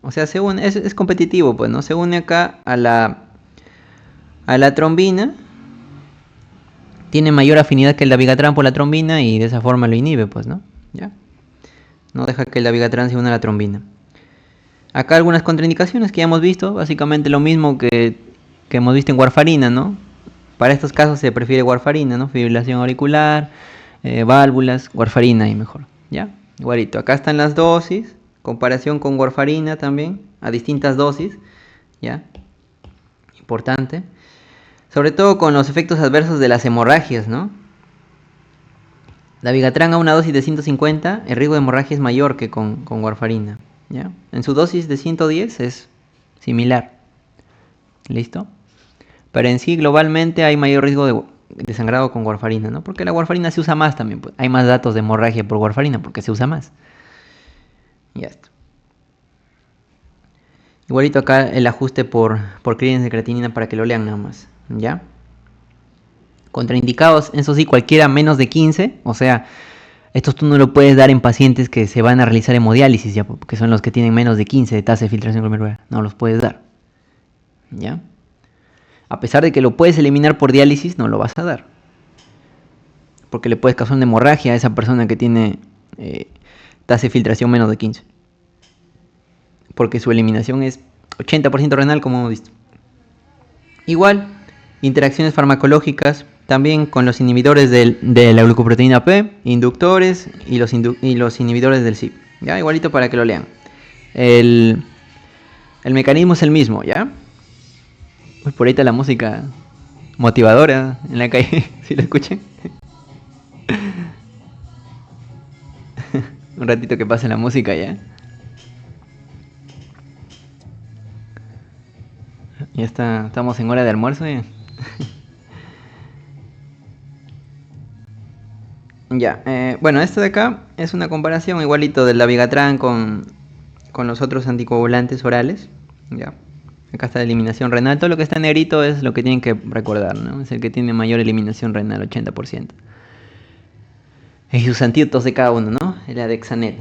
O sea, es competitivo, pues, ¿no? Se une acá a la trombina, tiene mayor afinidad que el dabigatran por la trombina y de esa forma lo inhibe, pues, ¿no? ¿Ya? No deja que el dabigatran se una a la trombina. Acá algunas contraindicaciones que ya hemos visto, básicamente lo mismo que hemos visto en warfarina, ¿no? Para estos casos se prefiere warfarina, ¿no? Fibrilación auricular, válvulas, warfarina y mejor, ¿ya? Igualito, acá están las dosis, comparación con warfarina también, a distintas dosis, ¿ya? Importante. Sobre todo con los efectos adversos de las hemorragias, ¿no? Dabigatran a una dosis de 150, el riesgo de hemorragia es mayor que con warfarina, ¿ya? En su dosis de 110 es similar. ¿Listo? Pero en sí, globalmente, hay mayor riesgo de sangrado con warfarina, ¿no? Porque la warfarina se usa más también, pues. Hay más datos de hemorragia por warfarina porque se usa más. Ya está. Igualito acá el ajuste por clínicas de creatinina para que lo lean nada más, ¿ya? Contraindicados, eso sí, cualquiera menos de 15, o sea, estos tú no lo puedes dar en pacientes que se van a realizar hemodiálisis, ya, porque son los que tienen menos de 15 de tasa de filtración glomerular, no los puedes dar, ¿ya? A pesar de que lo puedes eliminar por diálisis, no lo vas a dar, porque le puedes causar una hemorragia a esa persona que tiene tasa de filtración menos de 15, porque su eliminación es 80% renal, como hemos visto. Igual, interacciones farmacológicas también con los inhibidores de la glucoproteína P, inductores y los inhibidores del CYP. ¿Ya? Igualito para que lo lean. El mecanismo es el mismo, ¿ya? Uy, por ahí está la música motivadora en la calle, si la escuchan. Un ratito que pase la música, ¿ya? Ya estamos en hora de almuerzo, ¿ya? Ya, bueno, esto de acá es una comparación igualito del dabigatran con los otros anticoagulantes orales, ya. Acá está la eliminación renal, todo lo que está en negrito es lo que tienen que recordar, ¿no? Es el que tiene mayor eliminación renal, 80%. Y sus antídotos de cada uno, ¿no? El Adexanet.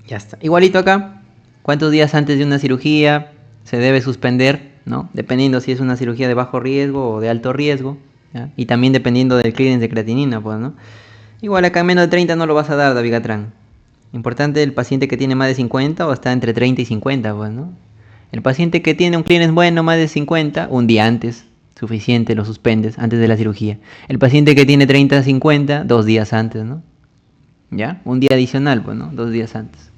Ya está. Igualito acá, ¿cuántos días antes de una cirugía se debe suspender, ¿no? Dependiendo si es una cirugía de bajo riesgo o de alto riesgo, ¿ya? Y también dependiendo del clearance de creatinina, pues, ¿no? Igual acá en menos de 30 no lo vas a dar dabigatran. Importante el paciente que tiene más de 50 o está entre 30 y 50, pues, ¿no? El paciente que tiene un clearance bueno, más de 50, un día antes, suficiente, lo suspendes antes de la cirugía. El paciente que tiene 30 a 50, 2 días antes, ¿no? ¿Ya? Un día adicional, pues, ¿no? 2 días antes.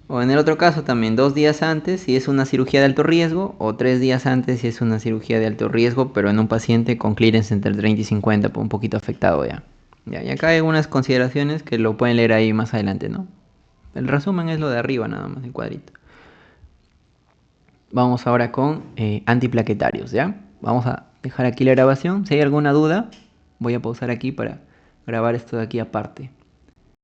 O en el otro caso también 2 días antes si es una cirugía de alto riesgo, o 3 días antes si es una cirugía de alto riesgo, pero en un paciente con clearance entre 30 y 50, pues un poquito afectado ya. Ya, y acá hay algunas consideraciones que lo pueden leer ahí más adelante, ¿no? El resumen es lo de arriba nada más, el cuadrito. Vamos ahora con antiplaquetarios, ¿ya? Vamos a dejar aquí la grabación. Si hay alguna duda, voy a pausar aquí para grabar esto de aquí aparte.